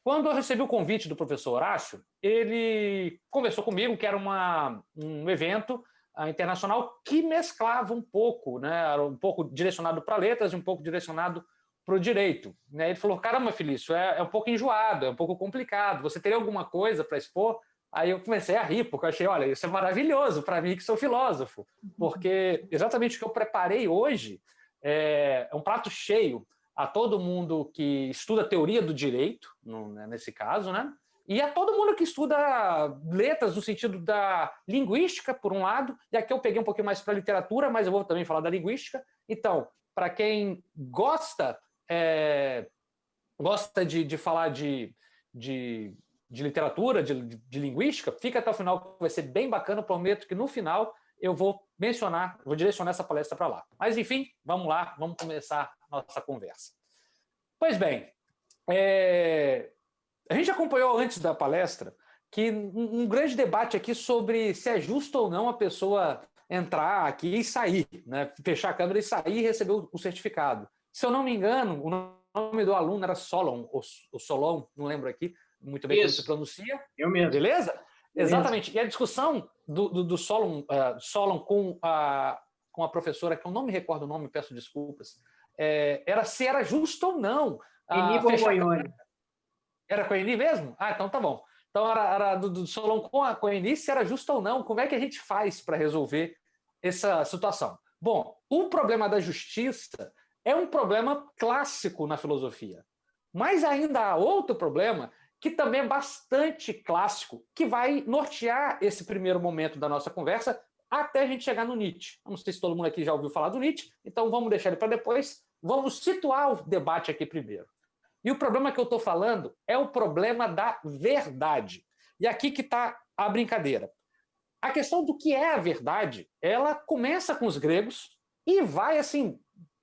Quando eu recebi o convite do professor Horácio, ele conversou comigo que era um evento internacional que mesclava um pouco, né? Era um pouco direcionado para letras e um pouco direcionado para o direito. Né? Ele falou, caramba, Felício, é um pouco enjoado, é um pouco complicado, você teria alguma coisa para expor? Aí eu comecei a rir, porque eu achei, olha, isso é maravilhoso para mim que sou filósofo, porque exatamente o que eu preparei hoje é um prato cheio a todo mundo que estuda teoria do direito, nesse caso, né? E a todo mundo que estuda letras no sentido da linguística, por um lado, e aqui eu peguei um pouquinho mais para a literatura, mas eu vou também falar da linguística. Então, para quem gosta de falar de literatura, de linguística, fica até o final, que vai ser bem bacana. Eu prometo que no final eu vou direcionar essa palestra para lá. Mas, enfim, vamos lá, vamos começar a nossa conversa. Pois bem, a gente acompanhou antes da palestra que um grande debate aqui sobre se é justo ou não a pessoa entrar aqui e sair, né? Fechar a câmera e sair e receber o certificado. Se eu não me engano, o nome do aluno era Solon, ou Solon, não lembro aqui muito bem como se pronuncia. Eu mesmo. Beleza? Exatamente. E a discussão do Solon com a professora, que eu não me recordo o nome, peço desculpas, era se era justo ou não. Eni Borgognoni. Era com a Eni mesmo? Ah, então tá bom. Então era do Solon com a Eni, se era justo ou não. Como é que a gente faz para resolver essa situação? Bom, o problema da justiça é um problema clássico na filosofia. Mas ainda há outro problema que também é bastante clássico, que vai nortear esse primeiro momento da nossa conversa até a gente chegar no Nietzsche. Não sei se todo mundo aqui já ouviu falar do Nietzsche, então vamos deixar ele para depois. Vamos situar o debate aqui primeiro. E o problema que eu estou falando é o problema da verdade. E aqui que está a brincadeira. A questão do que é a verdade, ela começa com os gregos e vai assim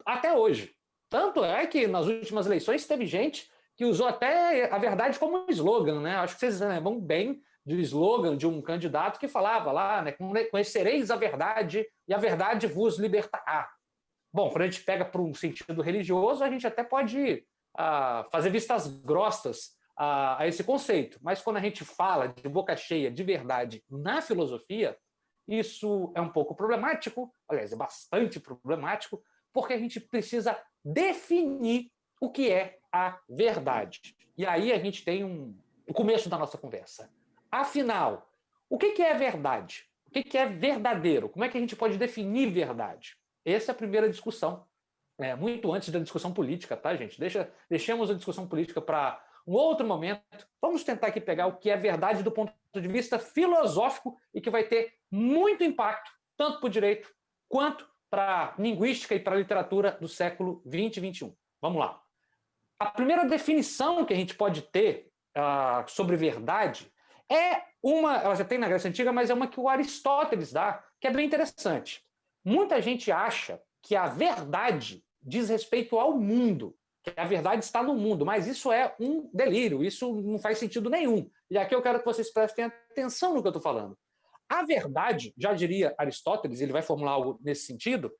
até hoje. Tanto é que nas últimas eleições teve gente que usou até a verdade como slogan, né? Acho que vocês lembram bem do slogan de um candidato que falava lá, né? Conhecereis a verdade e a verdade vos libertará. Bom, quando a gente pega para um sentido religioso, a gente até pode fazer vistas grossas a esse conceito. Mas quando a gente fala de boca cheia de verdade na filosofia, isso é um pouco problemático, aliás, é bastante problemático, porque a gente precisa definir o que é a verdade. E aí a gente tem o começo da nossa conversa. Afinal, o que é verdade? O que é verdadeiro? Como é que a gente pode definir verdade? Essa é a primeira discussão. Muito antes da discussão política, tá, gente? Deixemos a discussão política para um outro momento. Vamos tentar aqui pegar o que é verdade do ponto de vista filosófico e que vai ter muito impacto, tanto para o direito quanto para a linguística e para a literatura do século XX e XXI. Vamos lá. A primeira definição que a gente pode ter sobre verdade ela já tem na Grécia Antiga, mas é uma que o Aristóteles dá, que é bem interessante. Muita gente acha que a verdade diz respeito ao mundo, que a verdade está no mundo, mas isso é um delírio, isso não faz sentido nenhum. E aqui eu quero que vocês prestem atenção no que eu estou falando. A verdade, já diria Aristóteles, ele vai formular algo nesse sentido,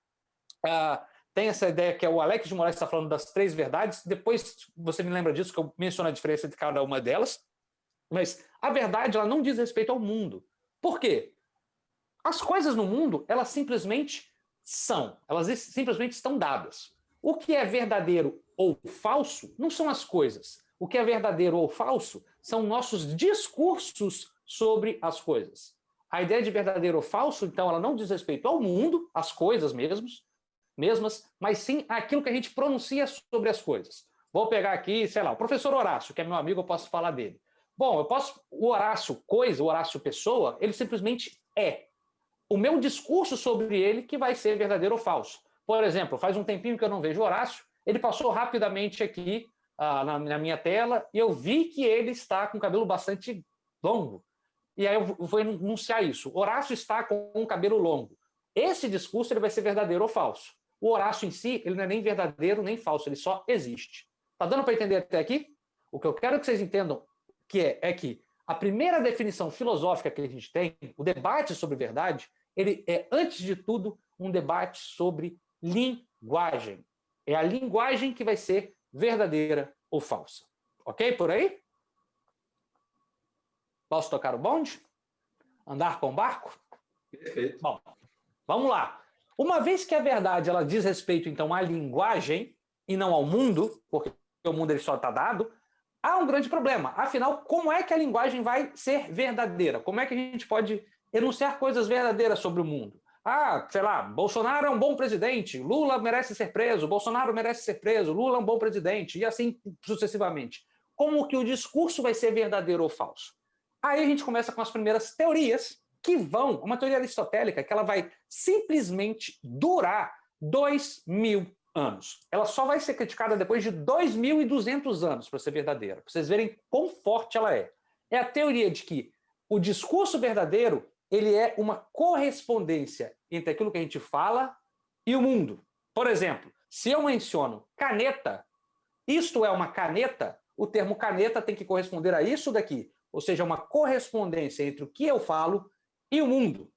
tem essa ideia que o Alex de Moraes está falando das 3 verdades, depois você me lembra disso, que eu menciono a diferença entre cada uma delas, mas a verdade ela não diz respeito ao mundo. Por quê? As coisas no mundo, elas simplesmente simplesmente estão dadas. O que é verdadeiro ou falso não são as coisas. O que é verdadeiro ou falso são nossos discursos sobre as coisas. A ideia de verdadeiro ou falso, então, ela não diz respeito ao mundo, às coisas mesmas, mas sim àquilo que a gente pronuncia sobre as coisas. Vou pegar aqui, sei lá, o professor Horácio, que é meu amigo, eu posso falar dele. Bom, o Horácio coisa, o Horácio pessoa, ele simplesmente é. O meu discurso sobre ele que vai ser verdadeiro ou falso. Por exemplo, faz um tempinho que eu não vejo o Horácio, ele passou rapidamente aqui na minha tela e eu vi que ele está com o cabelo bastante longo. E aí eu vou enunciar isso. Horácio está com um cabelo longo. Esse discurso ele vai ser verdadeiro ou falso. O Horácio em si, ele não é nem verdadeiro nem falso, ele só existe. Tá dando para entender até aqui? O que eu quero que vocês entendam é que a primeira definição filosófica que a gente tem, o debate sobre verdade, ele é, antes de tudo, um debate sobre linguagem. É a linguagem que vai ser verdadeira ou falsa. Ok? Por aí? Posso tocar o bonde? Andar com o barco? Perfeito. Bom, vamos lá. Uma vez que a verdade ela diz respeito, então, à linguagem e não ao mundo, porque o mundo ele só está dado, há um grande problema. Afinal, como é que a linguagem vai ser verdadeira? Como é que a gente pode enunciar coisas verdadeiras sobre o mundo? Ah, sei lá, Bolsonaro é um bom presidente, Lula merece ser preso, Bolsonaro merece ser preso, Lula é um bom presidente, e assim sucessivamente. Como que o discurso vai ser verdadeiro ou falso? Aí a gente começa com as primeiras teorias, que vão, uma teoria aristotélica, que ela vai simplesmente durar 2000 anos. Ela só vai ser criticada depois de 2.200 anos para ser verdadeira, para vocês verem quão forte ela é. É a teoria de que o discurso verdadeiro ele é uma correspondência entre aquilo que a gente fala e o mundo. Por exemplo, se eu menciono caneta, isto é uma caneta, o termo caneta tem que corresponder a isso daqui, ou seja, uma correspondência entre o que eu falo e o mundo.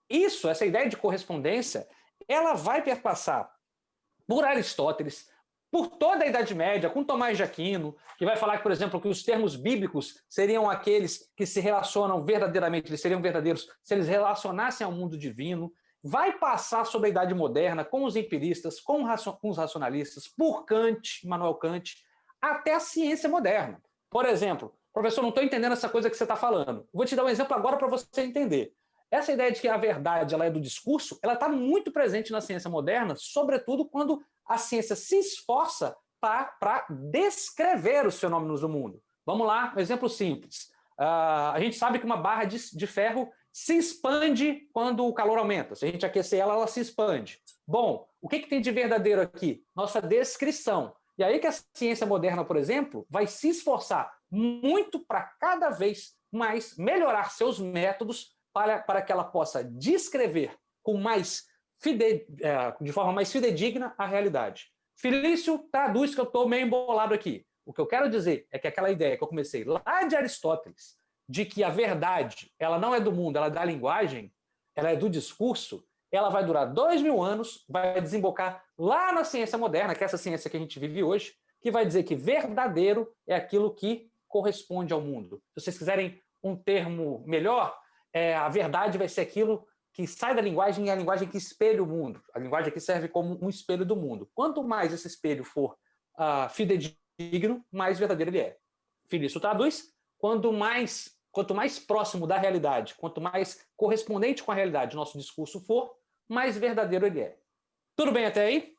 Isso, essa ideia de correspondência, ela vai perpassar por Aristóteles, por toda a Idade Média, com Tomás de Aquino, que vai falar, por exemplo, que os termos bíblicos seriam aqueles que se relacionam verdadeiramente, eles seriam verdadeiros se eles relacionassem ao mundo divino. Vai passar sobre a Idade Moderna, com os empiristas, com os racionalistas, por Kant, Immanuel Kant, até a ciência moderna. Por exemplo, professor, não estou entendendo essa coisa que você está falando. Vou te dar um exemplo agora para você entender. Essa ideia de que a verdade ela é do discurso, ela está muito presente na ciência moderna, sobretudo quando a ciência se esforça para descrever os fenômenos do mundo. Vamos lá, um exemplo simples. A gente sabe que uma barra de ferro se expande quando o calor aumenta. Se a gente aquecer ela, ela se expande. Bom, o que tem de verdadeiro aqui? Nossa descrição. E aí que a ciência moderna, por exemplo, vai se esforçar muito para cada vez mais melhorar seus métodos para que ela possa descrever com de forma mais fidedigna a realidade. Felício traduz que eu estou meio embolado aqui. O que eu quero dizer é que aquela ideia que eu comecei lá de Aristóteles, de que a verdade ela não é do mundo, ela é da linguagem, ela é do discurso, ela vai durar 2000 anos, vai desembocar lá na ciência moderna, que é essa ciência que a gente vive hoje, que vai dizer que verdadeiro é aquilo que corresponde ao mundo. Se vocês quiserem um termo melhor, a verdade vai ser aquilo que sai da linguagem e a linguagem que espelha o mundo. A linguagem que serve como um espelho do mundo. Quanto mais esse espelho for fidedigno, mais verdadeiro ele é. Felício traduz, quanto mais próximo da realidade, quanto mais correspondente com a realidade o nosso discurso for, mais verdadeiro ele é. Tudo bem até aí?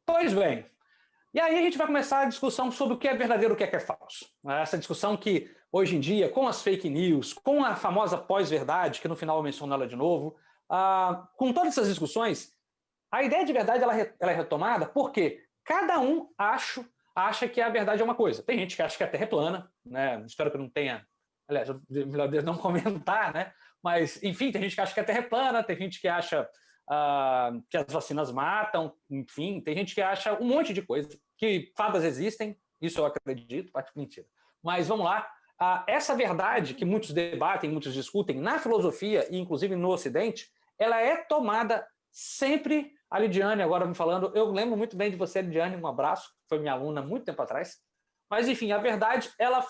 Pois bem. E aí a gente vai começar a discussão sobre o que é verdadeiro e o que é falso. Essa discussão que, hoje em dia, com as fake news, com a famosa pós-verdade, que no final eu menciono ela de novo, com todas essas discussões, a ideia de verdade ela é retomada porque cada um acha que a verdade é uma coisa. Tem gente que acha que a Terra é plana, né? Espero que não tenha... Aliás, melhor não comentar, né? Mas, enfim, tem gente que acha que a Terra é plana, tem gente que acha... que as vacinas matam, enfim, tem gente que acha um monte de coisa, que fadas existem, isso eu acredito, mentira. Mas vamos lá, essa verdade que muitos debatem, muitos discutem na filosofia e inclusive no Ocidente, ela é tomada sempre, a Lidiane agora me falando, eu lembro muito bem de você, Lidiane, um abraço, foi minha aluna há muito tempo atrás, mas enfim, a verdade, ela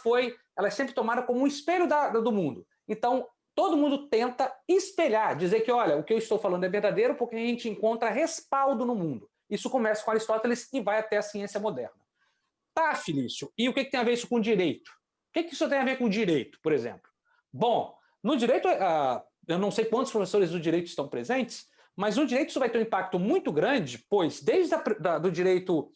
é sempre tomada como um espelho do mundo. Então, todo mundo tenta espelhar, dizer que, olha, o que eu estou falando é verdadeiro porque a gente encontra respaldo no mundo. Isso começa com Aristóteles e vai até a ciência moderna. Tá, Felício, e o que tem a ver isso com direito? O que isso tem a ver com direito, por exemplo? Bom, no direito, eu não sei quantos professores do direito estão presentes, mas no direito isso vai ter um impacto muito grande, pois desde do direito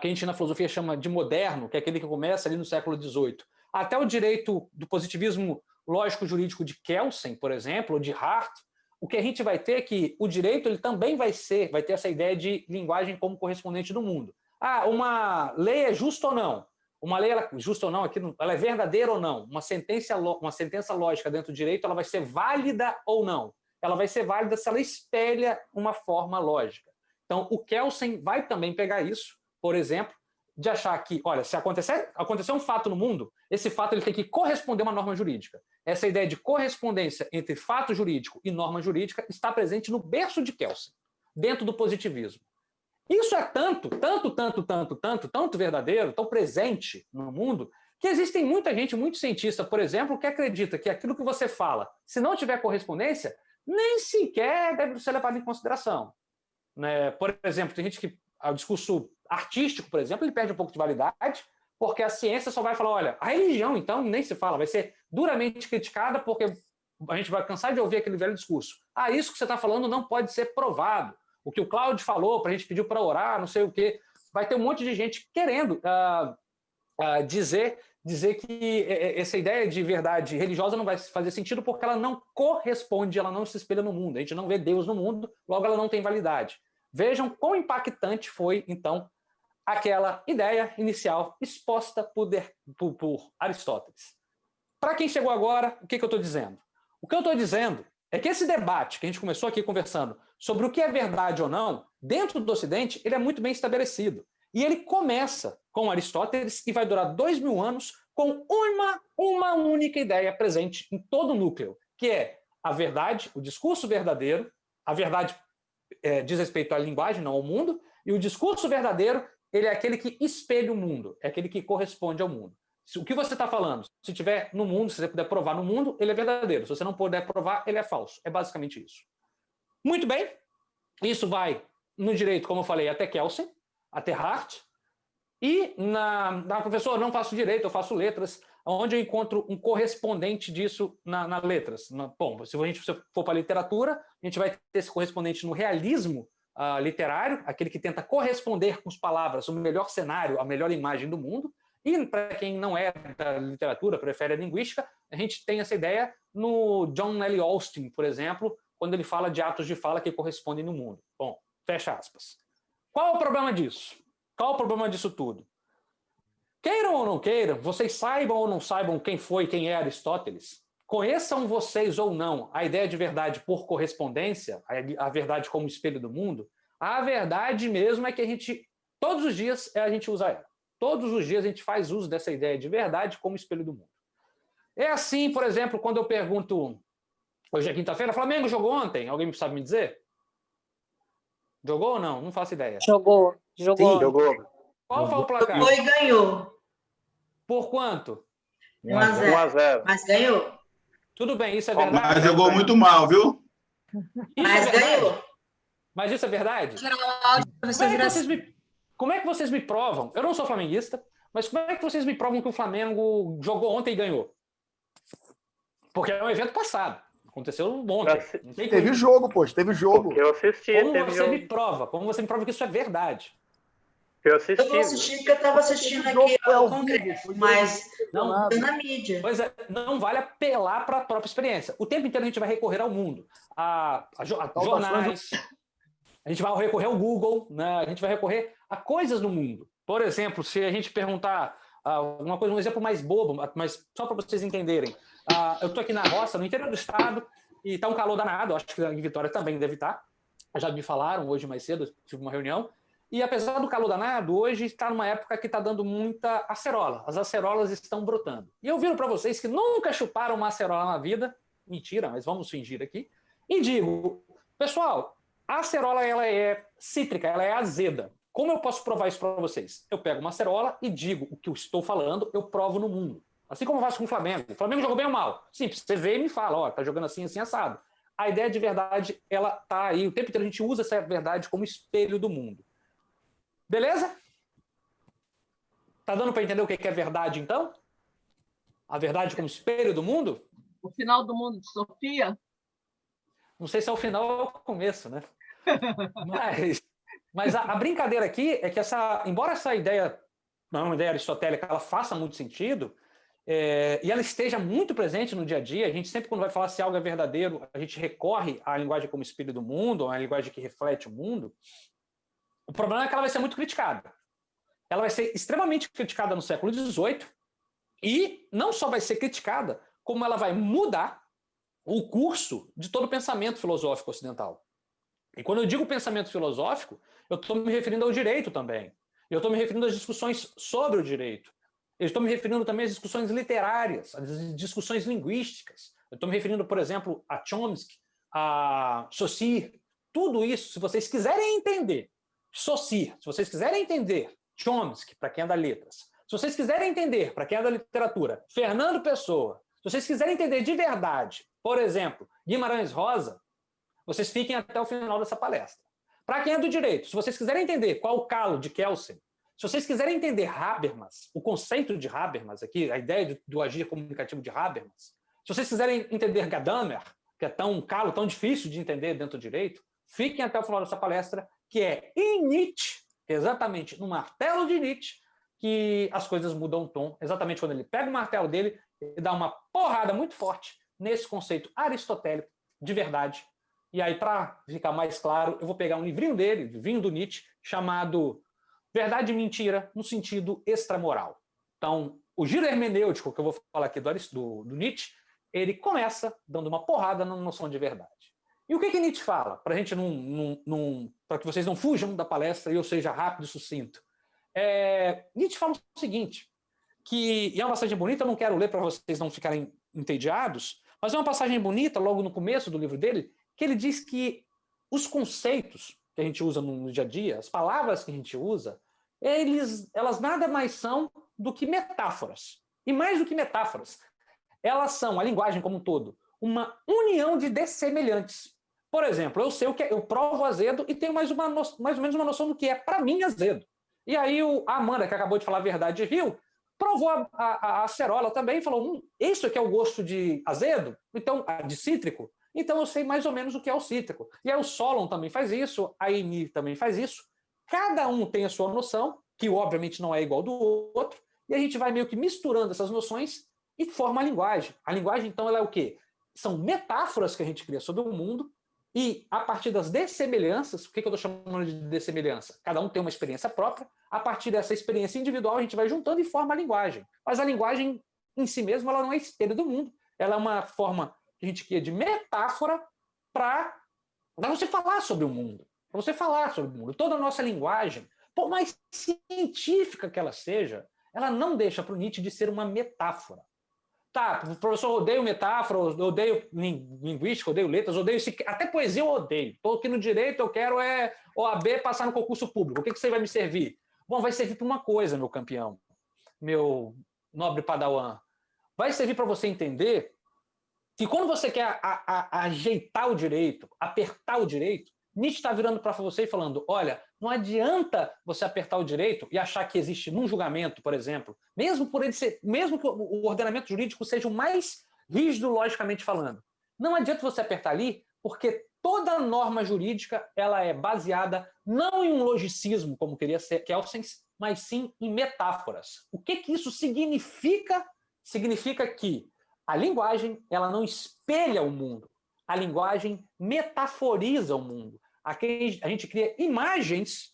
que a gente na filosofia chama de moderno, que é aquele que começa ali no século XVIII, até o direito do positivismo lógico-jurídico de Kelsen, por exemplo, ou de Hart, o que a gente vai ter é que o direito ele também vai ter essa ideia de linguagem como correspondente do mundo. Uma lei é justa ou não? Uma lei justa ou não, aqui, ela é verdadeira ou não? Uma sentença lógica dentro do direito, ela vai ser válida ou não? Ela vai ser válida se ela espelha uma forma lógica. Então, o Kelsen vai também pegar isso, por exemplo, de achar que, olha, se acontecer um fato no mundo, esse fato ele tem que corresponder a uma norma jurídica. Essa ideia de correspondência entre fato jurídico e norma jurídica está presente no berço de Kelsen, dentro do positivismo. Isso é tanto verdadeiro, tão presente no mundo, que existem muita gente, muito cientista, por exemplo, que acredita que aquilo que você fala, se não tiver correspondência, nem sequer deve ser levado em consideração. Né? Por exemplo, tem gente que o discurso artístico, por exemplo, ele perde um pouco de validade, porque a ciência só vai falar, olha, a religião, então, nem se fala, vai ser duramente criticada porque a gente vai cansar de ouvir aquele velho discurso. Ah, isso que você está falando não pode ser provado. O que o Cláudio falou, para a gente pediu para orar, não sei o quê. Vai ter um monte de gente querendo dizer que essa ideia de verdade religiosa não vai fazer sentido porque ela não corresponde, ela não se espelha no mundo. A gente não vê Deus no mundo, logo ela não tem validade. Vejam quão impactante foi, então, aquela ideia inicial exposta por Aristóteles. Para quem chegou agora, o que eu estou dizendo? O que eu estou dizendo é que esse debate que a gente começou aqui conversando sobre o que é verdade ou não, dentro do Ocidente, ele é muito bem estabelecido. E ele começa com Aristóteles e vai durar 2000 anos com uma única ideia presente em todo o núcleo, que é a verdade, o discurso verdadeiro. A verdade diz respeito à linguagem, não ao mundo, e o discurso verdadeiro, ele é aquele que espelha o mundo, é aquele que corresponde ao mundo. O que você está falando, se tiver no mundo, se você puder provar no mundo, ele é verdadeiro. Se você não puder provar, ele é falso. É basicamente isso. Muito bem. Isso vai no direito, como eu falei, até Kelsen, até Hart. E professor, eu não faço direito, eu faço letras, onde eu encontro um correspondente disso na letras. Bom, se a gente for para a literatura, a gente vai ter esse correspondente no realismo literário, aquele que tenta corresponder com as palavras o melhor cenário, a melhor imagem do mundo. E para quem não é da literatura, prefere a linguística, a gente tem essa ideia no John L. Austin, por exemplo, quando ele fala de atos de fala que correspondem no mundo. Bom, fecha aspas. Qual é o problema disso? Qual é o problema disso tudo? Queiram ou não queiram, vocês saibam ou não saibam quem é Aristóteles, conheçam vocês ou não a ideia de verdade por correspondência, a verdade como espelho do mundo, a verdade mesmo é que a gente, todos os dias, a gente usa ela. Todos os dias a gente faz uso dessa ideia de verdade como espelho do mundo. É assim, por exemplo, quando eu pergunto, hoje é quinta-feira, Flamengo jogou ontem? Alguém sabe me dizer? Jogou ou não? Não faço ideia. Jogou. Sim, jogou. Qual foi o placar? Foi e ganhou. Por quanto? 1-0. Mas ganhou. Tudo bem, isso é verdade. Mas jogou muito mal, viu? Mas ganhou. Mas isso é verdade? Como é que vocês me provam? Eu não sou flamenguista, mas como é que vocês me provam que o Flamengo jogou ontem e ganhou? Porque é um evento passado. Aconteceu ontem. Teve jogo, poxa, teve jogo. Eu assisti. Como você me prova? Como você me prova que isso é verdade? Eu assisti. Eu não assisti porque eu estava assistindo aqui ao Congresso, mas não na mídia. Pois é, não vale apelar para a própria experiência. O tempo inteiro a gente vai recorrer ao mundo, a jornais, a gente vai recorrer ao Google, né? A gente vai recorrer a coisas do mundo. Por exemplo, se a gente perguntar um exemplo mais bobo, mas só para vocês entenderem. Eu estou aqui na roça, no interior do estado, e está um calor danado, acho que em Vitória também deve estar. Já me falaram hoje mais cedo, tive uma reunião, e apesar do calor danado, hoje está numa época que está dando muita acerola. As acerolas estão brotando. E eu viro para vocês que nunca chuparam uma acerola na vida, mentira, mas vamos fingir aqui, e digo, pessoal, a acerola ela é cítrica, ela é azeda. Como eu posso provar isso para vocês? Eu pego uma acerola e digo o que eu estou falando, eu provo no mundo. Assim como eu faço com o Flamengo. O Flamengo jogou bem ou mal? Sim, você vê e me fala, ó, tá jogando assim, assim, assado. A ideia de verdade, ela tá aí. O tempo inteiro a gente usa essa verdade como espelho do mundo. Beleza? Tá dando para entender o que é verdade, então? A verdade como espelho do mundo? O final do mundo de Sofia? Não sei se é o final ou é o começo, né? Mas a brincadeira aqui é que embora essa ideia, não é uma ideia aristotélica, ela faça muito sentido, e ela esteja muito presente no dia a dia, a gente sempre, quando vai falar se algo é verdadeiro, a gente recorre à linguagem como espelho do mundo, à linguagem que reflete o mundo. O problema é que ela vai ser muito criticada. Ela vai ser extremamente criticada no século XVIII, e não só vai ser criticada, como ela vai mudar o curso de todo o pensamento filosófico ocidental. E quando eu digo pensamento filosófico, eu estou me referindo ao direito também. Eu estou me referindo às discussões sobre o direito. Eu estou me referindo também às discussões literárias, às discussões linguísticas. Eu estou me referindo, por exemplo, a Chomsky, a Saussure. Tudo isso, se vocês quiserem entender Saussure, se vocês quiserem entender Chomsky, para quem é da letras, Se vocês quiserem entender, para quem é da literatura, Fernando Pessoa, se vocês quiserem entender de verdade, por exemplo, Guimarães Rosa, vocês fiquem até o final dessa palestra. Para quem é do direito, se vocês quiserem entender qual o calo de Kelsen, se vocês quiserem entender Habermas, o conceito de Habermas aqui, a ideia do agir comunicativo de Habermas, se vocês quiserem entender Gadamer, que é tão calo, tão difícil de entender dentro do direito, fiquem até o final dessa palestra, que é em Nietzsche, exatamente no martelo de Nietzsche, que as coisas mudam o tom, exatamente quando ele pega o martelo dele e dá uma porrada muito forte nesse conceito aristotélico de verdade. E aí, para ficar mais claro, eu vou pegar um livrinho dele, livrinho do Nietzsche, chamado Verdade e Mentira no Sentido Extramoral. Então, o giro hermenêutico que eu vou falar aqui do Nietzsche, ele começa dando uma porrada na noção de verdade. E o que Nietzsche fala? Para a gente para que vocês não fujam da palestra e eu seja rápido e sucinto. Nietzsche fala o seguinte, e é uma passagem bonita, eu não quero ler para vocês não ficarem entediados, mas é uma passagem bonita, logo no começo do livro dele, que ele diz que os conceitos que a gente usa no dia a dia, as palavras que a gente usa, elas nada mais são do que metáforas. E mais do que metáforas, elas são, a linguagem como um todo, uma união de dessemelhantes. Por exemplo, eu sei o que eu provo azedo e tenho mais ou menos uma noção do que é para mim azedo. E aí a Amanda, que acabou de falar a verdade, viu, provou a acerola também e falou, isso aqui é o gosto de azedo, então de cítrico, então eu sei mais ou menos o que é o cítrico. E aí o Solon também faz isso, a Amy também faz isso. Cada um tem a sua noção, que obviamente não é igual do outro, e a gente vai meio que misturando essas noções e forma a linguagem. A linguagem, então, ela é o quê? São metáforas que a gente cria sobre o mundo e, a partir das dessemelhanças, o que eu estou chamando de dessemelhança? Cada um tem uma experiência própria, a partir dessa experiência individual a gente vai juntando e forma a linguagem. Mas a linguagem, em si mesma, ela não é espelho do mundo. Ela é uma forma que a gente cria de metáfora para você falar sobre o mundo. Para você falar sobre o mundo. Toda a nossa linguagem, por mais científica que ela seja, ela não deixa para o Nietzsche de ser uma metáfora. Tá, professor, eu odeio metáfora, eu odeio linguística, eu odeio letras, eu odeio até poesia eu odeio. Estou aqui no direito, eu quero OAB passar no concurso público. O que você vai me servir? Bom, vai servir para uma coisa, meu campeão, meu nobre padawan. Vai servir para você entender que quando você quer ajeitar o direito, apertar o direito, Nietzsche está virando para você e falando, olha, não adianta você apertar o direito e achar que existe num julgamento, por exemplo, mesmo que o ordenamento jurídico seja o mais rígido logicamente falando, não adianta você apertar ali, porque toda norma jurídica ela é baseada não em um logicismo, como queria ser Kelsen, mas sim em metáforas. O que isso significa? Significa que a linguagem ela não espelha o mundo, a linguagem metaforiza o mundo. Aqui a gente cria imagens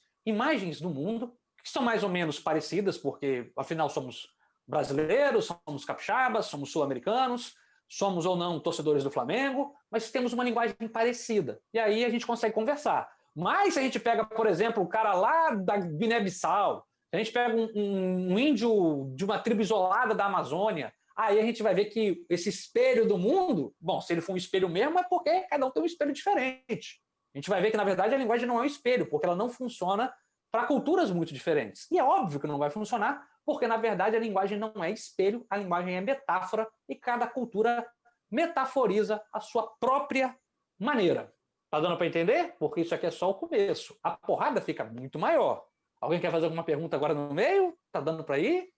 do mundo, que são mais ou menos parecidas, porque, afinal, somos brasileiros, somos capixabas, somos sul-americanos, somos ou não torcedores do Flamengo, mas temos uma linguagem parecida. E aí a gente consegue conversar. Mas se a gente pega, por exemplo, o cara lá da Guiné-Bissau, se a gente pega um índio de uma tribo isolada da Amazônia, aí a gente vai ver que esse espelho do mundo, bom, se ele for um espelho mesmo, é porque cada um tem um espelho diferente. A gente vai ver que, na verdade, a linguagem não é um espelho, porque ela não funciona para culturas muito diferentes. E é óbvio que não vai funcionar, porque, na verdade, a linguagem não é espelho, a linguagem é metáfora, e cada cultura metaforiza a sua própria maneira. Tá dando para entender? Porque isso aqui é só o começo. A porrada fica muito maior. Alguém quer fazer alguma pergunta agora no meio? Tá dando para ir?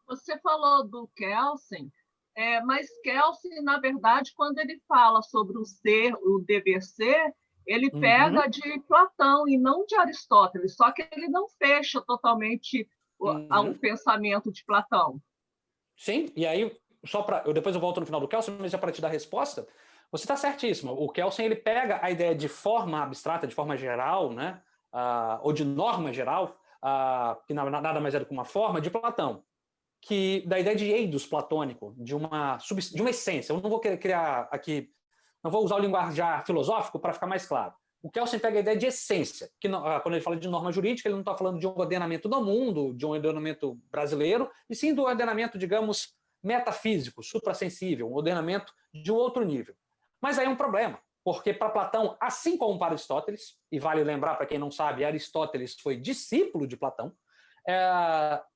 Você falou do Kelsen, mas Kelsen, na verdade, quando ele fala sobre o ser, o dever ser, ele pega de Platão e não de Aristóteles, só que ele não fecha totalmente o pensamento de Platão. Sim, e aí, depois eu volto no final do Kelsen, mas já para te dar a resposta, você está certíssimo. O Kelsen ele pega a ideia de forma abstrata, de forma geral, né? Ou de norma geral, que nada mais é do que uma forma, de Platão. Da ideia de eidos platônico, de uma essência. Eu não vou querer criar aqui, não vou usar o linguajar filosófico para ficar mais claro. O Kelsen pega a ideia de essência, que quando ele fala de norma jurídica, ele não está falando de um ordenamento do mundo, de um ordenamento brasileiro, e sim do ordenamento, digamos, metafísico, suprassensível, um ordenamento de um outro nível. Mas aí é um problema, porque para Platão, assim como para Aristóteles, e vale lembrar para quem não sabe, Aristóteles foi discípulo de Platão,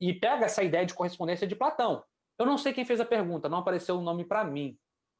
e pega essa ideia de correspondência de Platão. Eu não sei quem fez a pergunta, não apareceu o nome para mim.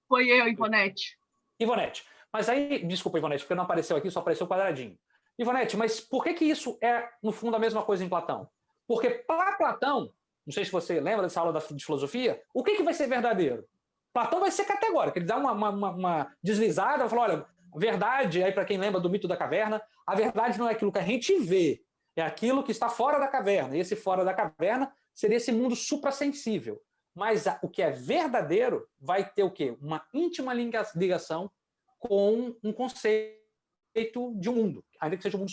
Foi eu, Ivonete. Ivonete. Mas aí, desculpa, Ivonete, porque não apareceu aqui, só apareceu quadradinho. Ivonete, mas por que isso é, no fundo, a mesma coisa em Platão? Porque para Platão, não sei se você lembra dessa aula de filosofia, o que vai ser verdadeiro? Platão vai ser categórico, ele dá uma deslizada, vai falar, olha, verdade, aí para quem lembra do mito da caverna, a verdade não é aquilo que a gente vê, é aquilo que está fora da caverna, e esse fora da caverna seria esse mundo suprassensível. Mas o que é verdadeiro vai ter o quê? Uma íntima ligação com um conceito de um mundo, ainda que seja um mundo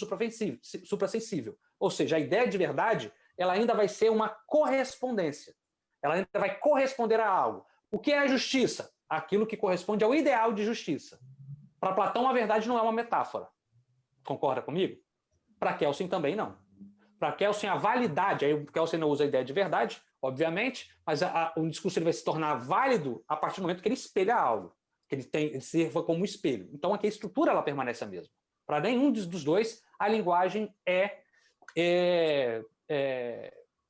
suprassensível. Ou seja, a ideia de verdade, ela ainda vai ser uma correspondência. Ela ainda vai corresponder a algo. O que é a justiça? Aquilo que corresponde ao ideal de justiça. Para Platão, a verdade não é uma metáfora. Concorda comigo? Para Kelsen também não. Para Kelsen, a validade, aí o Kelsen não usa a ideia de verdade, obviamente, mas o discurso ele vai se tornar válido a partir do momento que ele espelha algo, que ele serva como espelho. Então, aqui a estrutura ela permanece a mesma. Para nenhum dos dois, a linguagem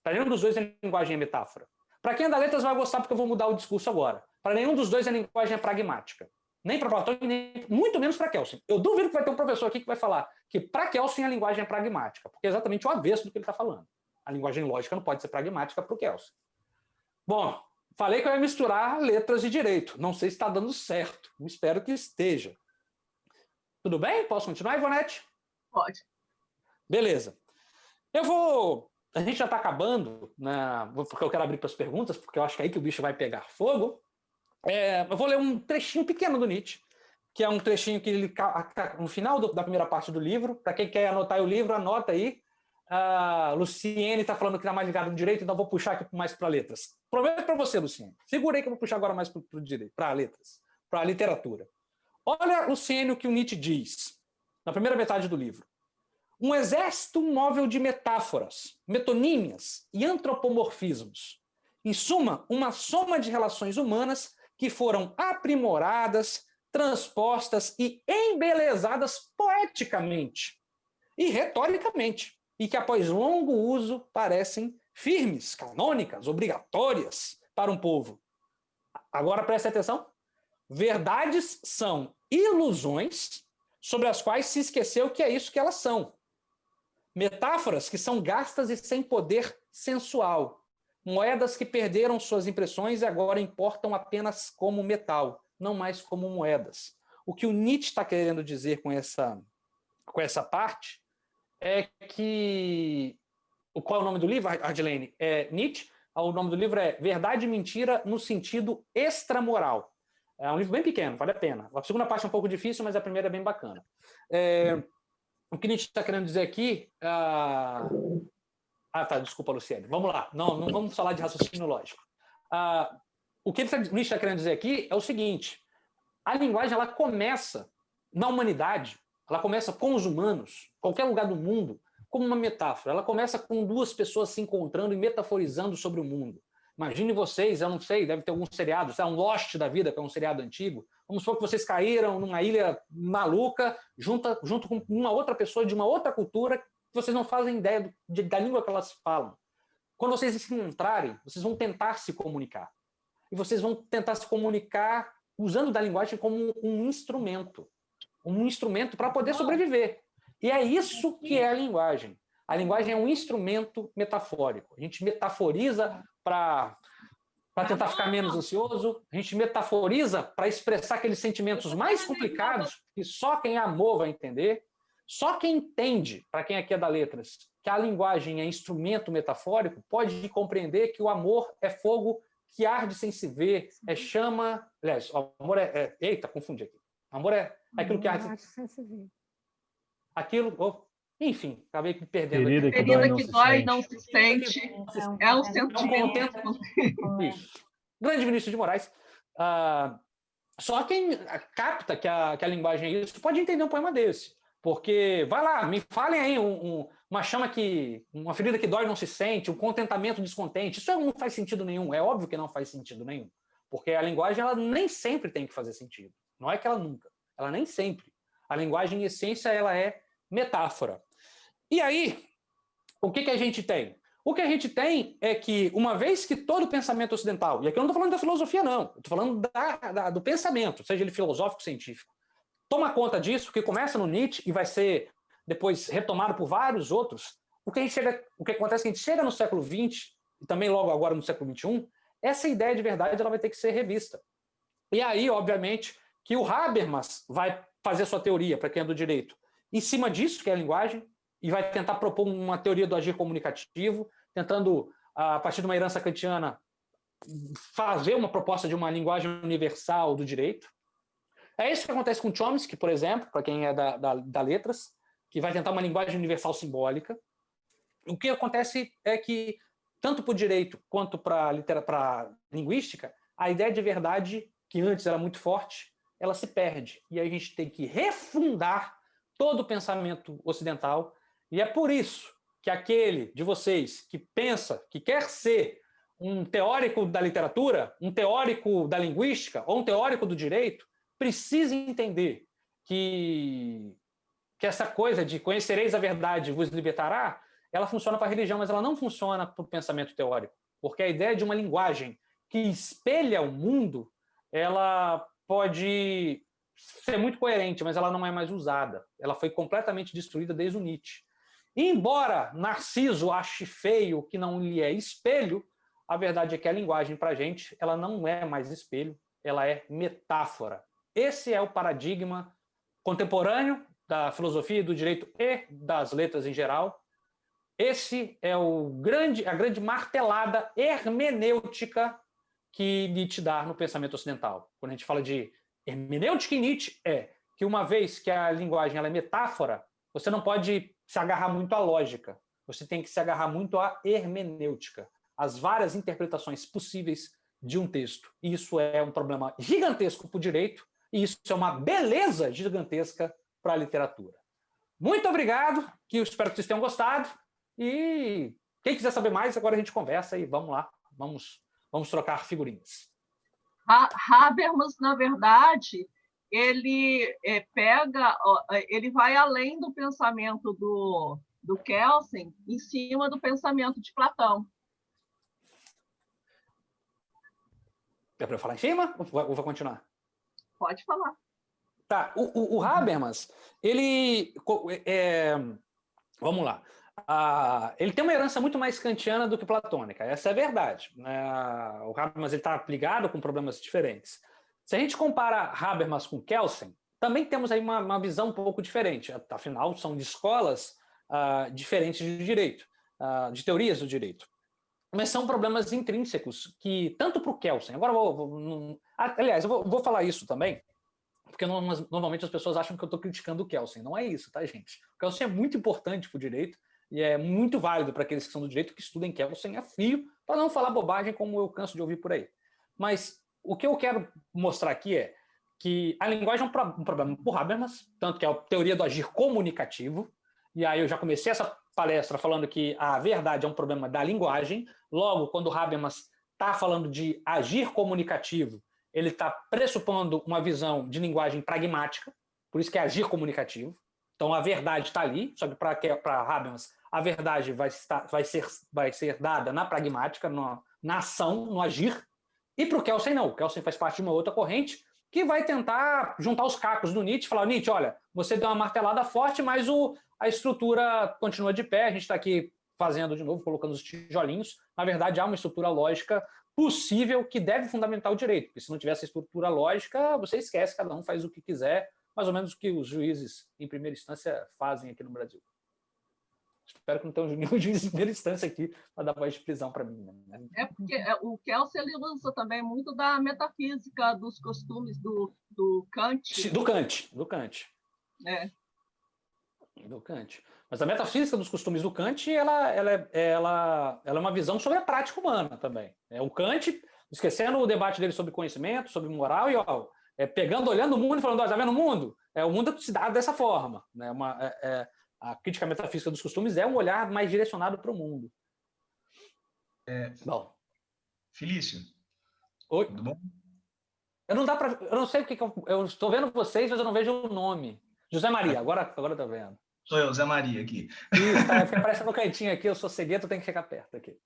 para nenhum dos dois, a linguagem é metáfora. Para quem é da letras vai gostar, porque eu vou mudar o discurso agora. Para nenhum dos dois, a linguagem é pragmática. Nem para Platão, nem muito menos para Kelsen. Eu duvido que vai ter um professor aqui que vai falar que para Kelsen a linguagem é pragmática, porque é exatamente o avesso do que ele está falando. A linguagem lógica não pode ser pragmática para o Kelsen. Bom, falei que eu ia misturar letras e direito. Não sei se está dando certo. Espero que esteja. Tudo bem? Posso continuar, Ivonete? Pode. Beleza. A gente já está acabando, porque eu quero abrir para as perguntas, porque eu acho que é aí que o bicho vai pegar fogo. Eu vou ler um trechinho pequeno do Nietzsche, que é um trechinho que ele no final da primeira parte do livro. Para quem quer anotar o livro, anota aí. A Luciene está falando que está mais ligado no direito, então vou puxar aqui mais para letras. Prometo para você, Luciene. Segurei que eu vou puxar agora mais para o direito, para letras, para a literatura. Olha, Luciene, o que o Nietzsche diz na primeira metade do livro. Um exército móvel de metáforas, metonímias e antropomorfismos. Em suma, uma soma de relações humanas que foram aprimoradas, transpostas e embelezadas poeticamente e retoricamente, e que após longo uso parecem firmes, canônicas, obrigatórias para um povo. Agora preste atenção. Verdades são ilusões sobre as quais se esqueceu que é isso que elas são. Metáforas que são gastas e sem poder sensual. Moedas que perderam suas impressões e agora importam apenas como metal, não mais como moedas. O que o Nietzsche está querendo dizer com essa parte é que... Qual é o nome do livro, Ardilene? Nietzsche. O nome do livro é Verdade e Mentira no Sentido Extramoral. É um livro bem pequeno, vale a pena. A segunda parte é um pouco difícil, mas a primeira é bem bacana. O que Nietzsche está querendo dizer aqui... desculpa, Luciene. Vamos lá. Não vamos falar de raciocínio lógico. O que Nietzsche está querendo dizer aqui é o seguinte. A linguagem, ela começa, na humanidade, ela começa com os humanos, qualquer lugar do mundo, como uma metáfora. Ela começa com duas pessoas se encontrando e metaforizando sobre o mundo. Imagine vocês, eu não sei, deve ter algum seriado, um Lost da vida, que é um seriado antigo. Vamos supor que vocês caíram numa ilha maluca, junto com uma outra pessoa de uma outra cultura, que vocês não fazem ideia da língua que elas falam. Quando vocês se encontrarem, vocês vão tentar se comunicar. E vocês vão tentar se comunicar usando da linguagem como um instrumento para poder sobreviver. E é isso que é a linguagem. A linguagem é um instrumento metafórico. A gente metaforiza para tentar ficar menos ansioso, a gente metaforiza para expressar aqueles sentimentos mais complicados que só quem amou vai entender. Só quem entende, para quem aqui é da letras, que a linguagem é instrumento metafórico, pode compreender que o amor é fogo que arde sem se ver, é chama... Aliás, o amor eita, confundi aqui. O amor é aquilo que arde sem se ver. Aquilo... enfim, acabei me perdendo. Ferida que dói não se sente. É um sentimento. Grande Vinícius de Moraes. Só quem capta que a linguagem é isso pode entender um poema desse. Porque, vai lá, me falem aí uma uma ferida que dói não se sente, um contentamento descontente. Isso não faz sentido nenhum. É óbvio que não faz sentido nenhum. Porque a linguagem, ela nem sempre tem que fazer sentido. Não é que ela nunca. Ela nem sempre. A linguagem, em essência, ela é metáfora. E aí, o que a gente tem? O que a gente tem é que, uma vez que todo pensamento ocidental, e aqui eu não estou falando da filosofia, não, eu estou falando do pensamento, seja ele filosófico, científico, toma conta disso, que começa no Nietzsche e vai ser depois retomado por vários outros, o que acontece é que a gente chega no século XX, e também logo agora no século XXI, essa ideia de verdade ela vai ter que ser revista. E aí, obviamente, que o Habermas vai fazer sua teoria, para quem é do direito, em cima disso, que é a linguagem, e vai tentar propor uma teoria do agir comunicativo, tentando, a partir de uma herança kantiana, fazer uma proposta de uma linguagem universal do direito. É isso que acontece com Chomsky, por exemplo, para quem é da letras, que vai tentar uma linguagem universal simbólica. O que acontece é que, tanto para o direito quanto para a linguística, a ideia de verdade, que antes era muito forte, ela se perde. E aí a gente tem que refundar todo o pensamento ocidental. E é por isso que aquele de vocês que pensa, que quer ser um teórico da literatura, um teórico da linguística ou um teórico do direito, precisa entender que essa coisa de conhecereis a verdade vos libertará, ela funciona para a religião, mas ela não funciona para o pensamento teórico. Porque a ideia de uma linguagem que espelha o mundo, ela pode ser muito coerente, mas ela não é mais usada. Ela foi completamente destruída desde o Nietzsche. E embora Narciso ache feio que não lhe é espelho, a verdade é que a linguagem, para a gente, ela não é mais espelho, ela é metáfora. Esse é o paradigma contemporâneo da filosofia, do direito e das letras em geral. Esse é a grande martelada hermenêutica que Nietzsche dá no pensamento ocidental. Quando a gente fala de hermenêutica em Nietzsche, é que uma vez que a linguagem ela é metáfora, você não pode se agarrar muito à lógica, você tem que se agarrar muito à hermenêutica, às várias interpretações possíveis de um texto. E isso é um problema gigantesco para o direito, e isso é uma beleza gigantesca para a literatura. Muito obrigado, que eu espero que vocês tenham gostado, e quem quiser saber mais, agora a gente conversa e vamos lá, vamos trocar figurinhas. Habermas, na verdade, ele ele vai além do pensamento do Kelsen, em cima do pensamento de Platão. É para eu falar em cima ou vou continuar? Pode falar. Tá, o Habermas, ele... vamos lá. Ele tem uma herança muito mais kantiana do que platônica, essa é a verdade. O Habermas está ligado com problemas diferentes. Se a gente compara Habermas com Kelsen, também temos aí uma visão um pouco diferente. Afinal, são de escolas diferentes de direito, de teorias do direito. Mas são problemas intrínsecos que, tanto para o Kelsen... Agora, aliás, eu vou falar isso também, porque normalmente as pessoas acham que eu estou criticando o Kelsen. Não é isso, tá, gente? O Kelsen é muito importante para o direito e é muito válido para aqueles que são do direito que estudem Kelsen a fio, para não falar bobagem como eu canso de ouvir por aí. Mas o que eu quero mostrar aqui é que a linguagem é um problema por Habermas, tanto que é a teoria do agir comunicativo, e aí eu já comecei essa palestra falando que a verdade é um problema da linguagem. Logo, quando Habermas está falando de agir comunicativo, ele está pressupondo uma visão de linguagem pragmática, por isso que é agir comunicativo. Então, a verdade está ali, só que para Habermas, a verdade vai ser dada na pragmática, na ação, no agir. E para o Kelsen, não. O Kelsen faz parte de uma outra corrente que vai tentar juntar os cacos do Nietzsche e falar: Nietzsche, olha, você deu uma martelada forte, mas a estrutura continua de pé, a gente está aqui fazendo de novo, colocando os tijolinhos. Na verdade, há uma estrutura lógica possível que deve fundamentar o direito, porque se não tiver essa estrutura lógica, você esquece, cada um faz o que quiser, mais ou menos o que os juízes, em primeira instância, fazem aqui no Brasil. Espero que não tenha nenhum juiz em primeira instância aqui para dar voz de prisão para mim. Né? É porque o Kelsen ele usa também muito da metafísica dos costumes do Kant. Do Kant. É. Do Kant. Mas a metafísica dos costumes do Kant, ela é uma visão sobre a prática humana também. O Kant, esquecendo o debate dele sobre conhecimento, sobre moral, e pegando, olhando o mundo e falando: está vendo o mundo? O mundo se dá dessa forma. Né? A crítica metafísica dos costumes é um olhar mais direcionado para o mundo. Bom. Felício. Oi. Tudo bom? Eu não sei o que eu estou vendo vocês, mas eu não vejo o nome. José Maria, agora eu tô vendo. Sou eu, Zé Maria, aqui. Isso, tá, fica aparecendo no cantinho aqui, eu sou cegueta, eu tenho que chegar perto aqui.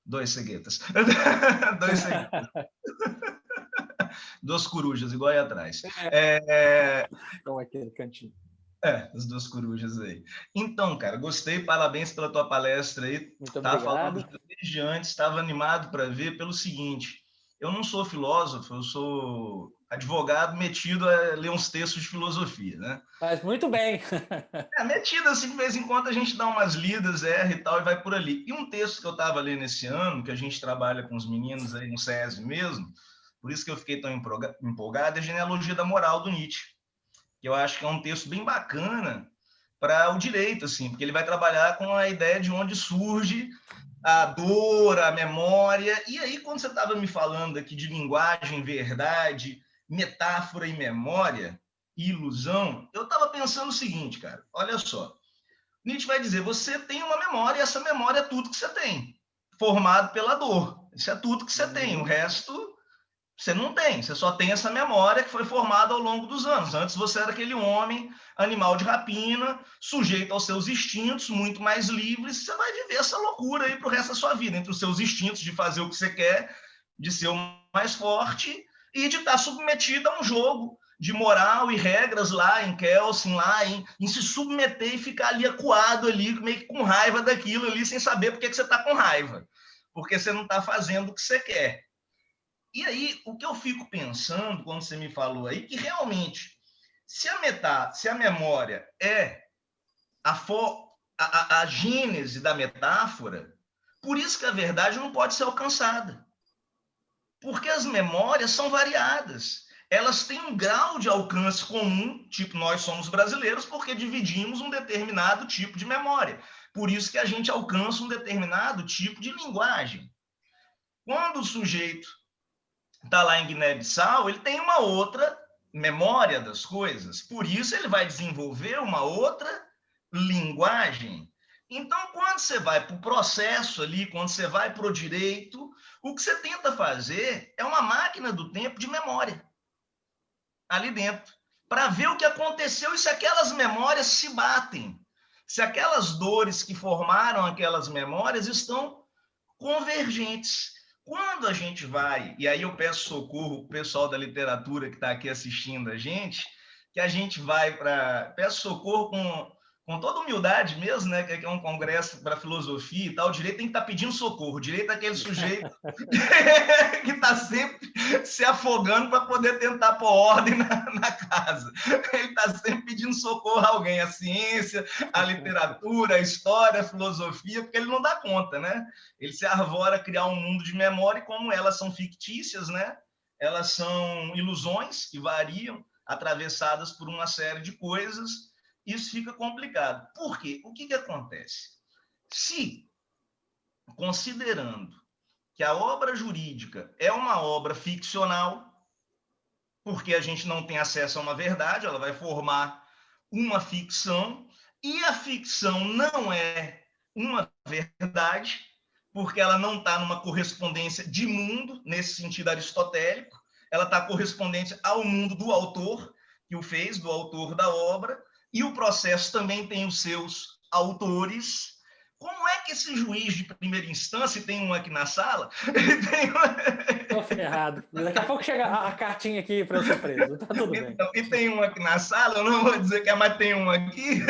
2 ceguetas. 2 ceguetas. 2 corujas, igual aí atrás. Então, aqui no cantinho. As 2 corujas aí. Então, cara, gostei, parabéns pela tua palestra aí. Muito Tava obrigado. falando desde antes, estava animado para ver pelo seguinte, eu não sou filósofo, eu sou advogado metido a ler uns textos de filosofia, né? Mas muito bem. Metido assim, de vez em quando a gente dá umas lidas, erra e tal, e vai por ali. E um texto que eu estava lendo esse ano, que a gente trabalha com os meninos aí no SESV mesmo, por isso que eu fiquei tão empolgado, é a Genealogia da Moral, do Nietzsche, que eu acho que é um texto bem bacana para o direito, assim, porque ele vai trabalhar com a ideia de onde surge a dor, a memória. E aí, quando você estava me falando aqui de linguagem, verdade, metáfora e memória, e ilusão, eu estava pensando o seguinte, cara, olha só, Nietzsche vai dizer, você tem uma memória, e essa memória é tudo que você tem, formado pela dor. Isso é tudo que você tem, o resto você não tem, você só tem essa memória que foi formada ao longo dos anos. Antes você era aquele homem, animal de rapina, sujeito aos seus instintos, muito mais livre, você vai viver essa loucura aí para o resto da sua vida, entre os seus instintos de fazer o que você quer, de ser o mais forte e de estar submetido a um jogo de moral e regras lá em Kelsen, lá em se submeter e ficar ali acuado ali, meio que com raiva daquilo ali, sem saber por que você está com raiva, porque você não está fazendo o que você quer. E aí, o que eu fico pensando, quando você me falou aí, que realmente, se a memória é a gênese da metáfora, por isso que a verdade não pode ser alcançada. Porque as memórias são variadas. Elas têm um grau de alcance comum, tipo, nós somos brasileiros, porque dividimos um determinado tipo de memória. Por isso que a gente alcança um determinado tipo de linguagem. Quando o sujeito está lá em Guiné-Bissau, ele tem uma outra memória das coisas. Por isso, ele vai desenvolver uma outra linguagem. Então, quando você vai para o processo ali, quando você vai para o direito, o que você tenta fazer é uma máquina do tempo de memória ali dentro, para ver o que aconteceu e se aquelas memórias se batem, se aquelas dores que formaram aquelas memórias estão convergentes. Quando a gente vai, e aí eu peço socorro para o pessoal da literatura que está aqui assistindo a gente, que a gente vai para... Peço socorro com toda humildade mesmo, né? Que é um congresso para filosofia e tal. O direito tem que estar pedindo socorro. O direito é aquele sujeito que está sempre se afogando para poder tentar pôr ordem na casa. Ele está sempre pedindo socorro a alguém, a ciência, a literatura, a história, a filosofia, porque ele não dá conta, né? Ele se arvora a criar um mundo de memória e como elas são fictícias, né? Elas são ilusões que variam, atravessadas por uma série de coisas. Isso fica complicado. Por quê? O que acontece? Se, considerando que a obra jurídica é uma obra ficcional, porque a gente não tem acesso a uma verdade, ela vai formar uma ficção, e a ficção não é uma verdade, porque ela não está numa correspondência de mundo, nesse sentido aristotélico, ela está correspondente ao mundo do autor, que o fez, do autor da obra, e o processo também tem os seus autores. Como é que esse juiz de primeira instância, tem um aqui na sala, Estou ferrado. Daqui a pouco chega a cartinha aqui para eu ser preso. Tá tudo bem. Então, e tem um aqui na sala, eu não vou dizer que é, mas tem um aqui,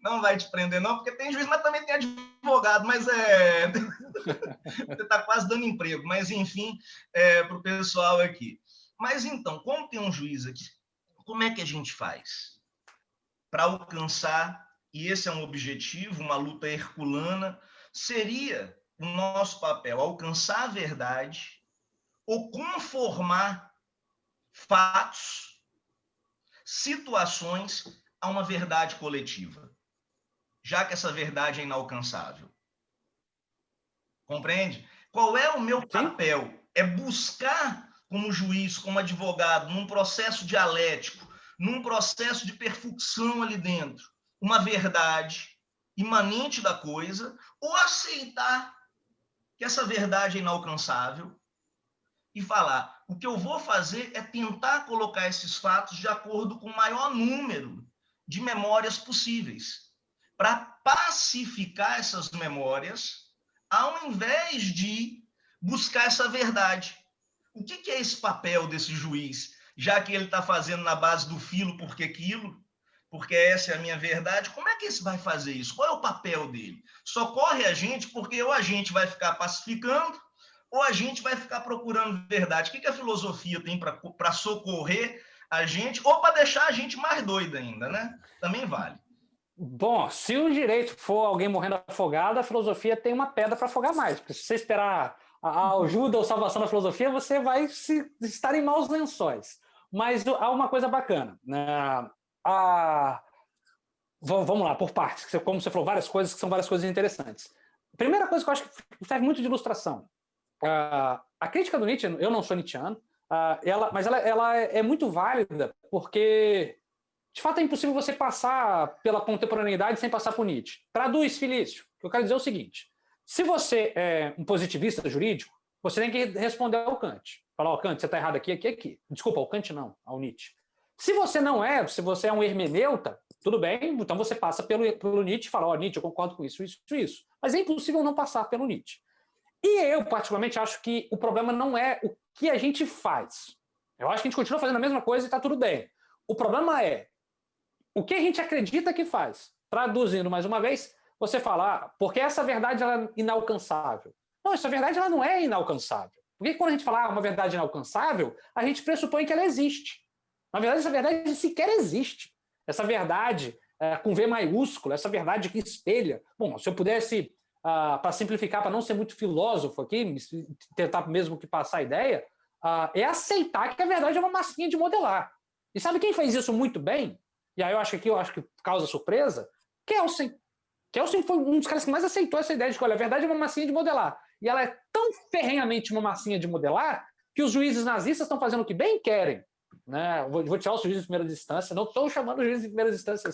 não vai te prender não, porque tem juiz, mas também tem advogado, mas você está quase dando emprego, mas enfim, para o pessoal aqui. Mas então, como tem um juiz aqui, como é que a gente faz para alcançar, e esse é um objetivo, uma luta herculana, seria o nosso papel alcançar a verdade ou conformar fatos, situações a uma verdade coletiva, já que essa verdade é inalcançável. Compreende? Qual é o meu papel? É buscar, como juiz, como advogado, num processo dialético, num processo de perfecção ali dentro, uma verdade imanente da coisa, ou aceitar que essa verdade é inalcançável e falar, O que eu vou fazer é tentar colocar esses fatos de acordo com o maior número de memórias possíveis, para pacificar essas memórias, ao invés de buscar essa verdade. O que é esse papel desse juiz? Já que ele está fazendo na base do filo, porque aquilo, porque essa é a minha verdade, como é que ele vai fazer isso? Qual é o papel dele? Socorre a gente, porque ou a gente vai ficar pacificando, ou a gente vai ficar procurando verdade. O que a filosofia tem para socorrer a gente, ou para deixar a gente mais doido ainda, né? Também vale. Bom, se o direito for alguém morrendo afogado, a filosofia tem uma pedra para afogar mais. Porque se você esperar a ajuda ou salvação da filosofia, você vai estar em maus lençóis. Mas há uma coisa bacana. Vamos lá, por partes. Como você falou, várias coisas que são várias coisas interessantes. Primeira coisa que eu acho que serve muito de ilustração. A crítica do Nietzsche, eu não sou nietzscheano, mas ela é muito válida porque, de fato, é impossível você passar pela contemporaneidade sem passar por Nietzsche. Traduz, Felício. O que eu quero dizer é o seguinte. Se você é um positivista jurídico, você tem que responder ao Kant. Falar, Kant, você está errado aqui, aqui, aqui. Desculpa, ao Kant não, ao Nietzsche. Se você não é, se você é um hermeneuta, tudo bem, então você passa pelo Nietzsche e fala, Nietzsche, eu concordo com isso, isso, isso. Mas é impossível não passar pelo Nietzsche. E eu, particularmente, acho que o problema não é o que a gente faz. Eu acho que a gente continua fazendo a mesma coisa e está tudo bem. O problema é o que a gente acredita que faz. Traduzindo mais uma vez, você fala, porque essa verdade ela é inalcançável. Não, essa verdade ela não é inalcançável. Porque quando a gente fala uma verdade inalcançável, a gente pressupõe que ela existe. Na verdade, essa verdade sequer existe. Essa verdade com V maiúsculo, essa verdade que espelha. Bom, se eu pudesse, para simplificar, para não ser muito filósofo aqui, tentar mesmo que passar a ideia, é aceitar que a verdade é uma massinha de modelar. E sabe quem fez isso muito bem? E aí eu acho que causa surpresa? Kelsen. Kelsen foi um dos caras que mais aceitou essa ideia de que, olha, a verdade é uma massinha de modelar. E ela é tão ferrenhamente uma massinha de modelar que os juízes nazistas estão fazendo o que bem querem. Né? Vou tirar os juízes de primeira instância, não estou chamando os juízes de primeira instância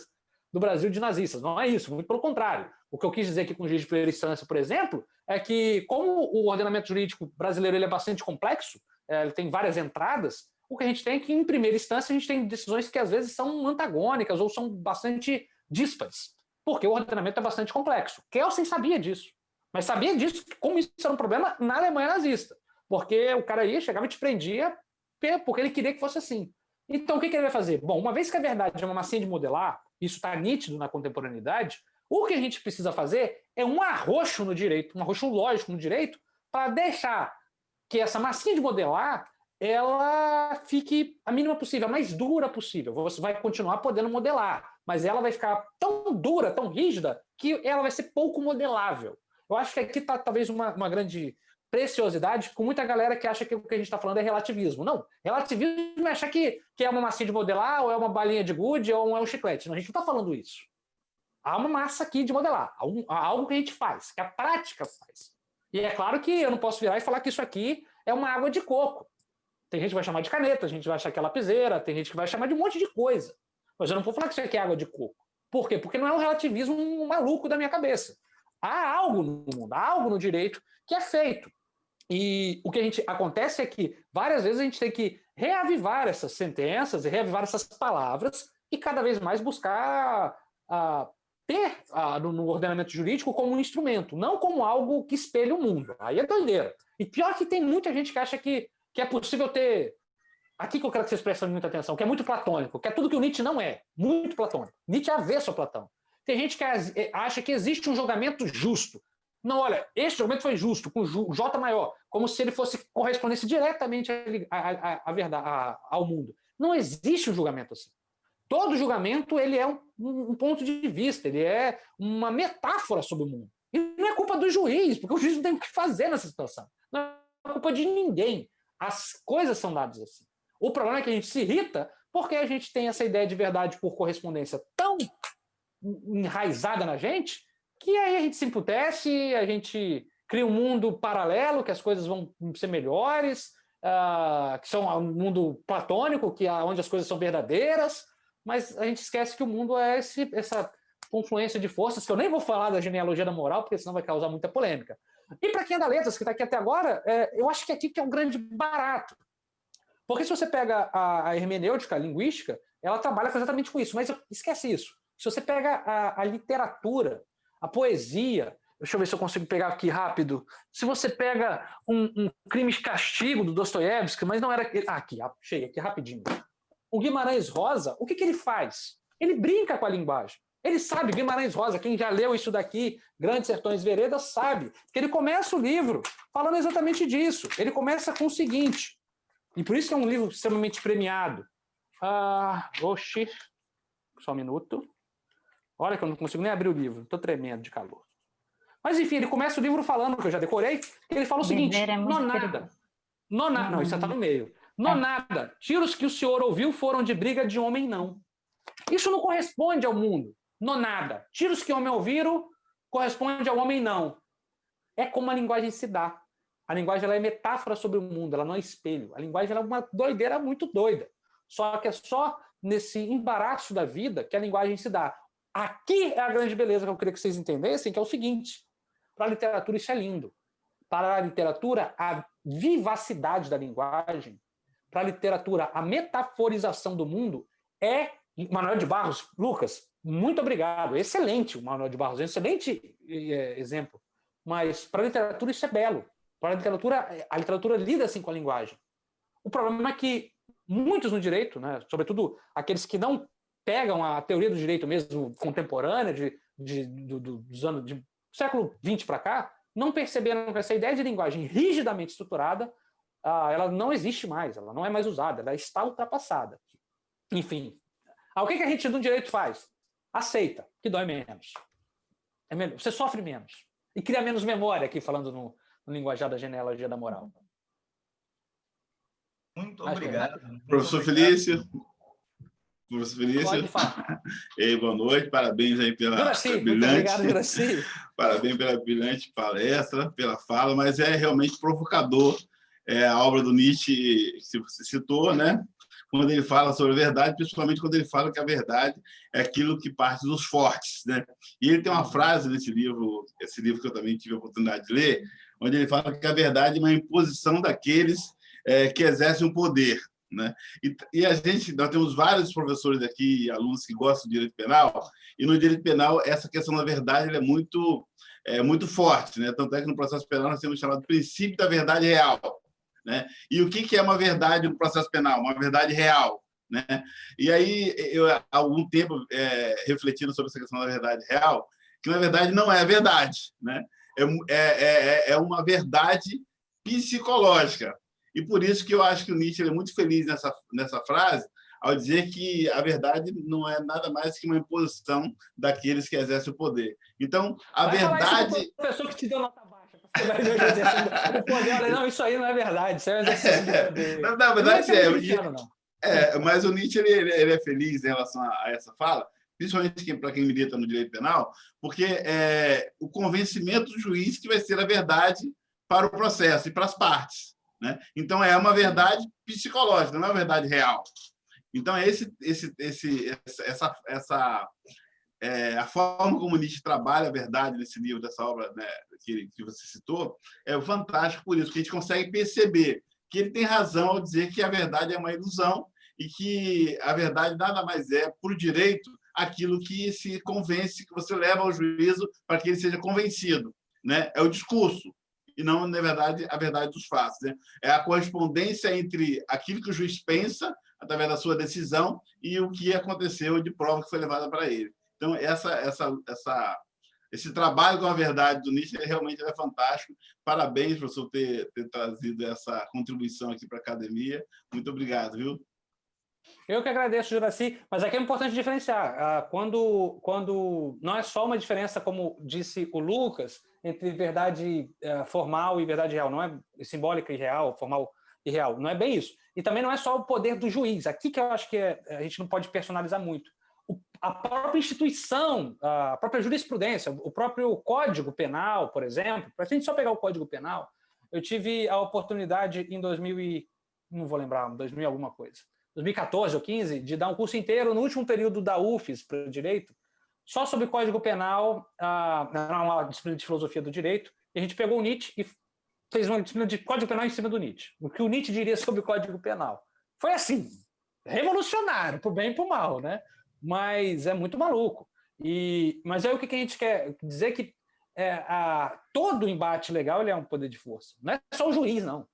do Brasil de nazistas, não é isso, muito pelo contrário. O que eu quis dizer aqui com o juiz de primeira instância, por exemplo, é que como o ordenamento jurídico brasileiro ele é bastante complexo, ele tem várias entradas, o que a gente tem é que, em primeira instância, a gente tem decisões que às vezes são antagônicas ou são bastante díspares, porque o ordenamento é bastante complexo. Kelsen sabia disso, mas sabia disso como isso era um problema na Alemanha nazista, porque o cara ia, chegava e te prendia porque ele queria que fosse assim. Então, o que ele vai fazer? Bom, uma vez que a verdade é uma massinha de modelar, isso está nítido na contemporaneidade, o que a gente precisa fazer é um arroxo no direito, um arroxo lógico no direito, para deixar que essa massinha de modelar ela fique a mínima possível, a mais dura possível. Você vai continuar podendo modelar, mas ela vai ficar tão dura, tão rígida, que ela vai ser pouco modelável. Eu acho que aqui está talvez uma grande preciosidade com muita galera que acha que o que a gente está falando é relativismo. Não, relativismo é achar que é uma massinha de modelar, ou é uma balinha de gude, ou é um chiclete. Não, a gente não está falando isso. Há uma massa aqui de modelar, há algo que a gente faz, que a prática faz. E é claro que eu não posso virar e falar que isso aqui é uma água de coco. Tem gente que vai chamar de caneta, a gente vai achar que é lapiseira, tem gente que vai chamar de um monte de coisa. Mas eu não vou falar que isso aqui é água de coco. Por quê? Porque não é um relativismo maluco da minha cabeça. Há algo no mundo, há algo no direito que é feito. E o que acontece é que várias vezes a gente tem que reavivar essas sentenças e reavivar essas palavras e cada vez mais buscar ter no ordenamento jurídico como um instrumento, não como algo que espelhe o mundo. Aí é doideira. E pior que tem muita gente que acha que é possível ter... Aqui que eu quero que vocês prestem muita atenção, que é muito platônico, que é tudo que o Nietzsche não é. Muito platônico. Nietzsche é avesso a Platão. Tem gente que acha que existe um julgamento justo. Não, olha, este julgamento foi justo, com J maior, como se ele fosse correspondesse diretamente à verdade, ao mundo. Não existe um julgamento assim. Todo julgamento ele é um ponto de vista, ele é uma metáfora sobre o mundo. E não é culpa do juiz, porque o juiz não tem o que fazer nessa situação. Não é culpa de ninguém. As coisas são dadas assim. O problema é que a gente se irrita porque a gente tem essa ideia de verdade por correspondência tão enraizada na gente que aí a gente se emputece, a gente cria um mundo paralelo, que as coisas vão ser melhores, que são um mundo platônico, onde as coisas são verdadeiras, mas a gente esquece que o mundo é essa confluência de forças, que eu nem vou falar da genealogia da moral, porque senão vai causar muita polêmica. E para quem é da letras, que está aqui até agora, eu acho que aqui que é um grande barato. Porque se você pega a hermenêutica, a linguística, ela trabalha exatamente com isso, mas esquece isso. Se você pega a literatura, a poesia, deixa eu ver se eu consigo pegar aqui rápido, se você pega um Crime e Castigo, do Dostoiévski, mas não era... aqui, achei aqui rapidinho. O Guimarães Rosa, o que ele faz? Ele brinca com a linguagem. Ele sabe, Guimarães Rosa, quem já leu isso daqui, Grandes Sertões e Veredas, sabe que ele começa o livro falando exatamente disso. Ele começa com o seguinte, e por isso que é um livro extremamente premiado. Só um minuto. Olha que eu não consigo nem abrir o livro, estou tremendo de calor. Mas, enfim, ele começa o livro falando, que eu já decorei, que ele fala o seguinte, nonada, não, isso já está no meio. Nonada, tiros que o senhor ouviu foram de briga de homem, não. Isso não corresponde ao mundo. Nonada, tiros que homem ouviram corresponde ao homem, não. É como a linguagem se dá. A linguagem ela é metáfora sobre o mundo, ela não é espelho. A linguagem ela é uma doideira muito doida. Só que é só nesse embaraço da vida que a linguagem se dá. Aqui é a grande beleza que eu queria que vocês entendessem, que é o seguinte, para a literatura isso é lindo. Para a literatura, a vivacidade da linguagem, para a literatura, a metaforização do mundo é... Manuel de Barros, Lucas, muito obrigado. Excelente o Manuel de Barros, excelente exemplo. Mas para a literatura isso é belo. Para a literatura lida assim com a linguagem. O problema é que muitos no direito, né, sobretudo aqueles que não pegam a teoria do direito mesmo contemporânea, dos anos do século XX para cá, não perceberam que essa ideia de linguagem rigidamente estruturada, ela não existe mais, ela não é mais usada, ela está ultrapassada. Enfim, o que a gente no direito faz? Aceita, que dói menos. É melhor, você sofre menos. E cria menos memória, aqui falando no linguajar da genealogia da moral. Muito obrigado. Professor Felício. Professor Felício. Pode falar. Ei, boa noite, parabéns aí pela brilhante. Muito obrigado, Juraci. Parabéns pela brilhante palestra, pela fala, mas é realmente provocador a obra do Nietzsche, que você citou, né? Quando ele fala sobre a verdade, principalmente quando ele fala que a verdade é aquilo que parte dos fortes, né? E ele tem uma frase nesse livro, esse livro que eu também tive a oportunidade de ler, onde ele fala que a verdade é uma imposição daqueles que exercem o poder, né? E nós temos vários professores aqui, alunos que gostam de direito penal, e no direito penal essa questão da verdade ela é muito forte, né? Tanto é que no processo penal nós temos chamado princípio da verdade real, né? E o que é uma verdade no processo penal? Uma verdade real, né? E aí, eu, há algum tempo, refletindo sobre essa questão da verdade real, que, na verdade, não é verdade, né? É uma verdade psicológica. E por isso que eu acho que o Nietzsche é muito feliz nessa frase, ao dizer que a verdade não é nada mais que uma imposição daqueles que exercem o poder. Então, a verdade... Isso professor que te deu nota baixa. Você vai ver o poder, não, isso aí não é verdade. Isso é um exercício de poder. Na verdade, mas o Nietzsche ele é feliz em relação a essa fala, principalmente para quem milita no direito penal, porque é o convencimento do juiz que vai ser a verdade para o processo e para as partes, né? Então, é uma verdade psicológica, não é uma verdade real. Então, a forma como Nietzsche trabalha a verdade nesse livro, dessa obra, né, que você citou, é fantástico por isso, que a gente consegue perceber que ele tem razão ao dizer que a verdade é uma ilusão e que a verdade nada mais é, por direito, aquilo que se convence, que você leva ao juízo para que ele seja convencido, né? É o discurso, e não, na verdade, a verdade dos fatos, né? É a correspondência entre aquilo que o juiz pensa, através da sua decisão, e o que aconteceu de prova que foi levada para ele. Então, esse trabalho com a verdade do Nietzsche realmente é fantástico. Parabéns, professor, ter trazido essa contribuição aqui para a academia. Muito obrigado, viu? Eu que agradeço, Juraci, mas aqui é importante diferenciar. Quando não é só uma diferença, como disse o Lucas, entre verdade formal e verdade real, não é simbólica e real, formal e real, não é bem isso. E também não é só o poder do juiz. Aqui que eu acho que a gente não pode personalizar muito. A própria instituição, a própria jurisprudência, o próprio Código Penal, por exemplo, para a gente só pegar o Código Penal, eu tive a oportunidade em 2000 alguma coisa, 2014 ou 15, de dar um curso inteiro no último período da UFES para o direito, só sobre Código Penal, uma disciplina de filosofia do direito, e a gente pegou o Nietzsche e fez uma disciplina de Código Penal em cima do Nietzsche. O que o Nietzsche diria sobre o Código Penal. foi assim, revolucionário, para o bem e para o mal, né? Mas é muito maluco. Mas aí o que a gente quer dizer que todo embate legal ele é um poder de força. Não é só o juiz, não.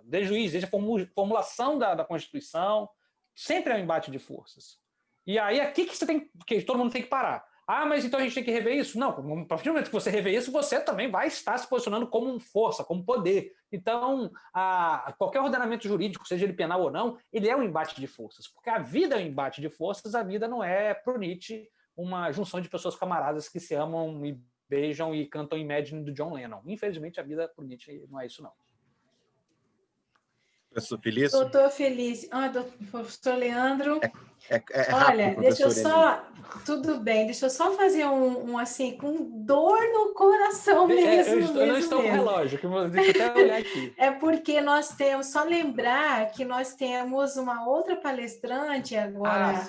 Desde o juiz, desde a formulação da Constituição, sempre é um embate de forças. E aí aqui que todo mundo tem que parar. Mas então a gente tem que rever isso? Não, a partir do momento que você rever isso, você também vai estar se posicionando como força, como poder. Então, qualquer ordenamento jurídico, seja ele penal ou não, ele é um embate de forças. Porque a vida é um embate de forças, a vida não é, pro Nietzsche, uma junção de pessoas camaradas que se amam e beijam e cantam Imagine do John Lennon. Infelizmente, a vida pro Nietzsche não é isso, não. Professor Felício? Doutor Felício. Professor Leandro. Olha, rápido, deixa eu só... Tudo bem, deixa eu só fazer um assim, com dor no coração mesmo. Eu não estou com relógio, deixa eu até olhar aqui. É porque nós temos, só lembrar que nós temos uma outra palestrante agora,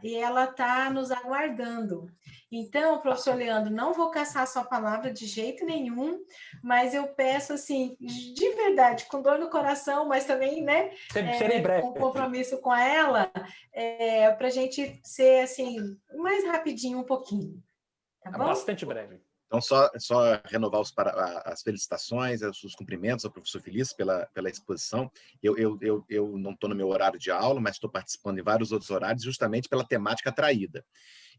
e ela está nos aguardando. Então, professor Leandro, não vou caçar a sua palavra de jeito nenhum, mas eu peço, assim, de verdade, com dor no coração, mas também, né, com compromisso com ela, para a gente ser, assim, mais rapidinho um pouquinho. Tá bom? Bastante breve. Então, só renovar as felicitações, os cumprimentos ao professor Felício pela exposição. Eu não estou no meu horário de aula, mas estou participando em vários outros horários, justamente pela temática atraída.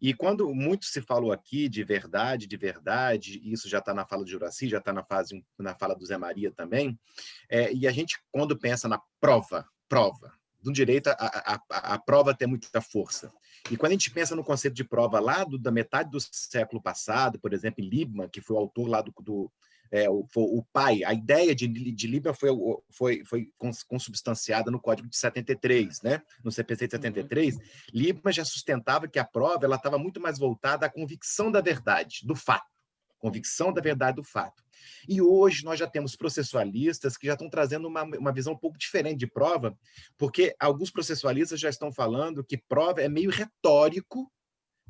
E quando muito se falou aqui de verdade, isso já está na fala de Juraci, já está na fala do Zé Maria também, e a gente, quando pensa na prova, do direito, a prova tem muita força. E quando a gente pensa no conceito de prova lá da metade do século passado, por exemplo, Liebman, que foi o autor lá o pai, a ideia de Liebman foi consubstanciada no Código de 73, né? No CPC de 73, Liebman já sustentava que a prova estava muito mais voltada à convicção da verdade, do fato. Convicção da verdade do fato. E hoje nós já temos processualistas que já estão trazendo uma visão um pouco diferente de prova, porque alguns processualistas já estão falando que prova é meio retórico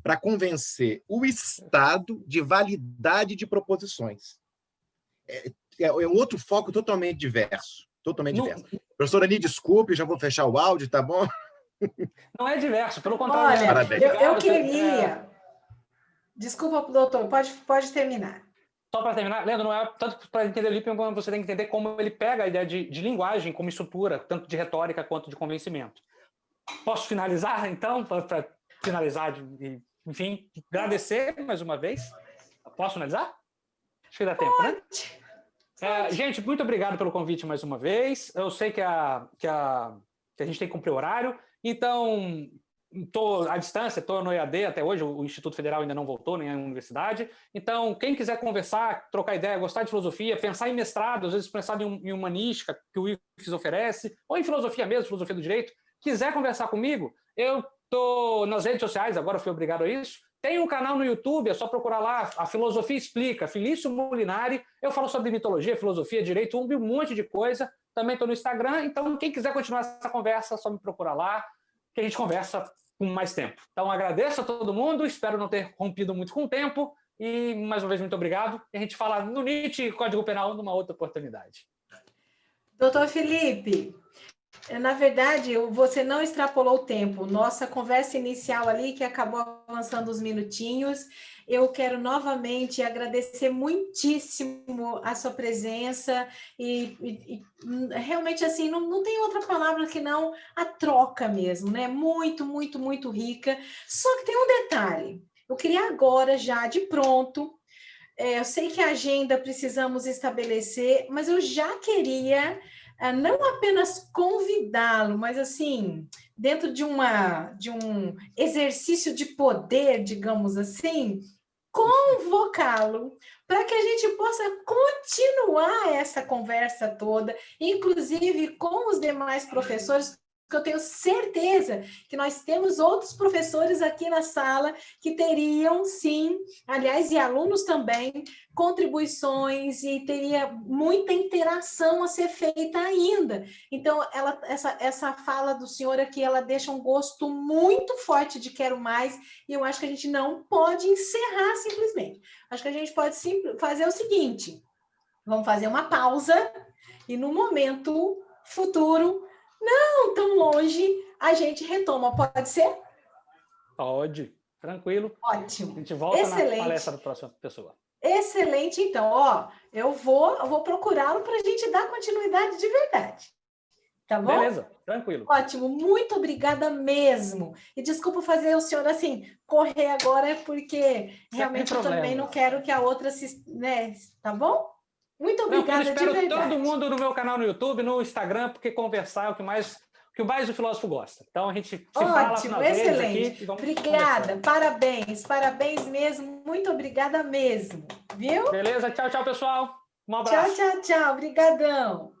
para convencer o Estado de validade de proposições. É um outro foco totalmente diverso. Professora Ani, desculpe, já vou fechar o áudio, tá bom? Não é diverso, pelo contrário. Olha, eu queria... Desculpa, doutor, pode terminar. Só para terminar, Leandro, não é tanto para entender o Liebman, como você tem que entender como ele pega a ideia de linguagem como estrutura, tanto de retórica quanto de convencimento. Posso finalizar, então, para finalizar, enfim, agradecer mais uma vez? Posso finalizar? Acho que dá tempo, né? Gente, muito obrigado pelo convite mais uma vez. Eu sei que a gente tem que cumprir o horário, então... Estou à distância, estou no EAD até hoje, o Instituto Federal ainda não voltou, nem a universidade. Então, quem quiser conversar, trocar ideia, gostar de filosofia, pensar em mestrado, às vezes pensar em humanística, que o IFES oferece, ou em filosofia mesmo, filosofia do direito, quiser conversar comigo, eu estou nas redes sociais, agora fui obrigado a isso. Tem um canal no YouTube, é só procurar lá, a Filosofia Explica, Felício Molinari. Eu falo sobre mitologia, filosofia, direito, um monte de coisa. Também estou no Instagram, então quem quiser continuar essa conversa, é só me procurar lá, que a gente conversa com mais tempo. Então, agradeço a todo mundo, espero não ter rompido muito com o tempo, e, mais uma vez, muito obrigado. E a gente fala no Nietzsche Código Penal numa outra oportunidade. Doutor Felipe, na verdade, você não extrapolou o tempo. Nossa conversa inicial ali, que acabou avançando uns minutinhos, eu quero novamente agradecer muitíssimo a sua presença e realmente, assim, não tem outra palavra que não a troca mesmo, né? Muito, muito, muito rica. Só que tem um detalhe. Eu queria agora, já de pronto, eu sei que a agenda precisamos estabelecer, mas eu já queria não apenas convidá-lo, mas assim, dentro de um exercício de poder, digamos assim, convocá-lo para que a gente possa continuar essa conversa toda, inclusive com os demais professores, porque eu tenho certeza que nós temos outros professores aqui na sala que teriam, sim, aliás, e alunos também, contribuições e teria muita interação a ser feita ainda. Então, essa fala do senhor aqui, ela deixa um gosto muito forte de quero mais, e eu acho que a gente não pode encerrar simplesmente. Acho que a gente pode fazer o seguinte, vamos fazer uma pausa e no momento futuro, não tão longe, a gente retoma. Pode ser? Pode, tranquilo. Ótimo. A gente volta Excelente. na palestra da próxima pessoa. Excelente, então. Ó, eu vou procurá-lo para a gente dar continuidade de verdade. Tá bom? Beleza, tranquilo. Ótimo, muito obrigada mesmo. E desculpa fazer o senhor assim, correr agora, porque realmente eu também não quero que a outra se... Né? Tá bom? Muito obrigada, eu espero de verdade. todo mundo no meu canal no YouTube, no Instagram, porque conversar é o que mais o filósofo gosta. Então a gente se fala Ótimo, nas redes excelente. aqui e vamos Obrigada, parabéns mesmo, muito obrigada mesmo, viu? Beleza, tchau, pessoal. Um abraço. Tchau, obrigadão.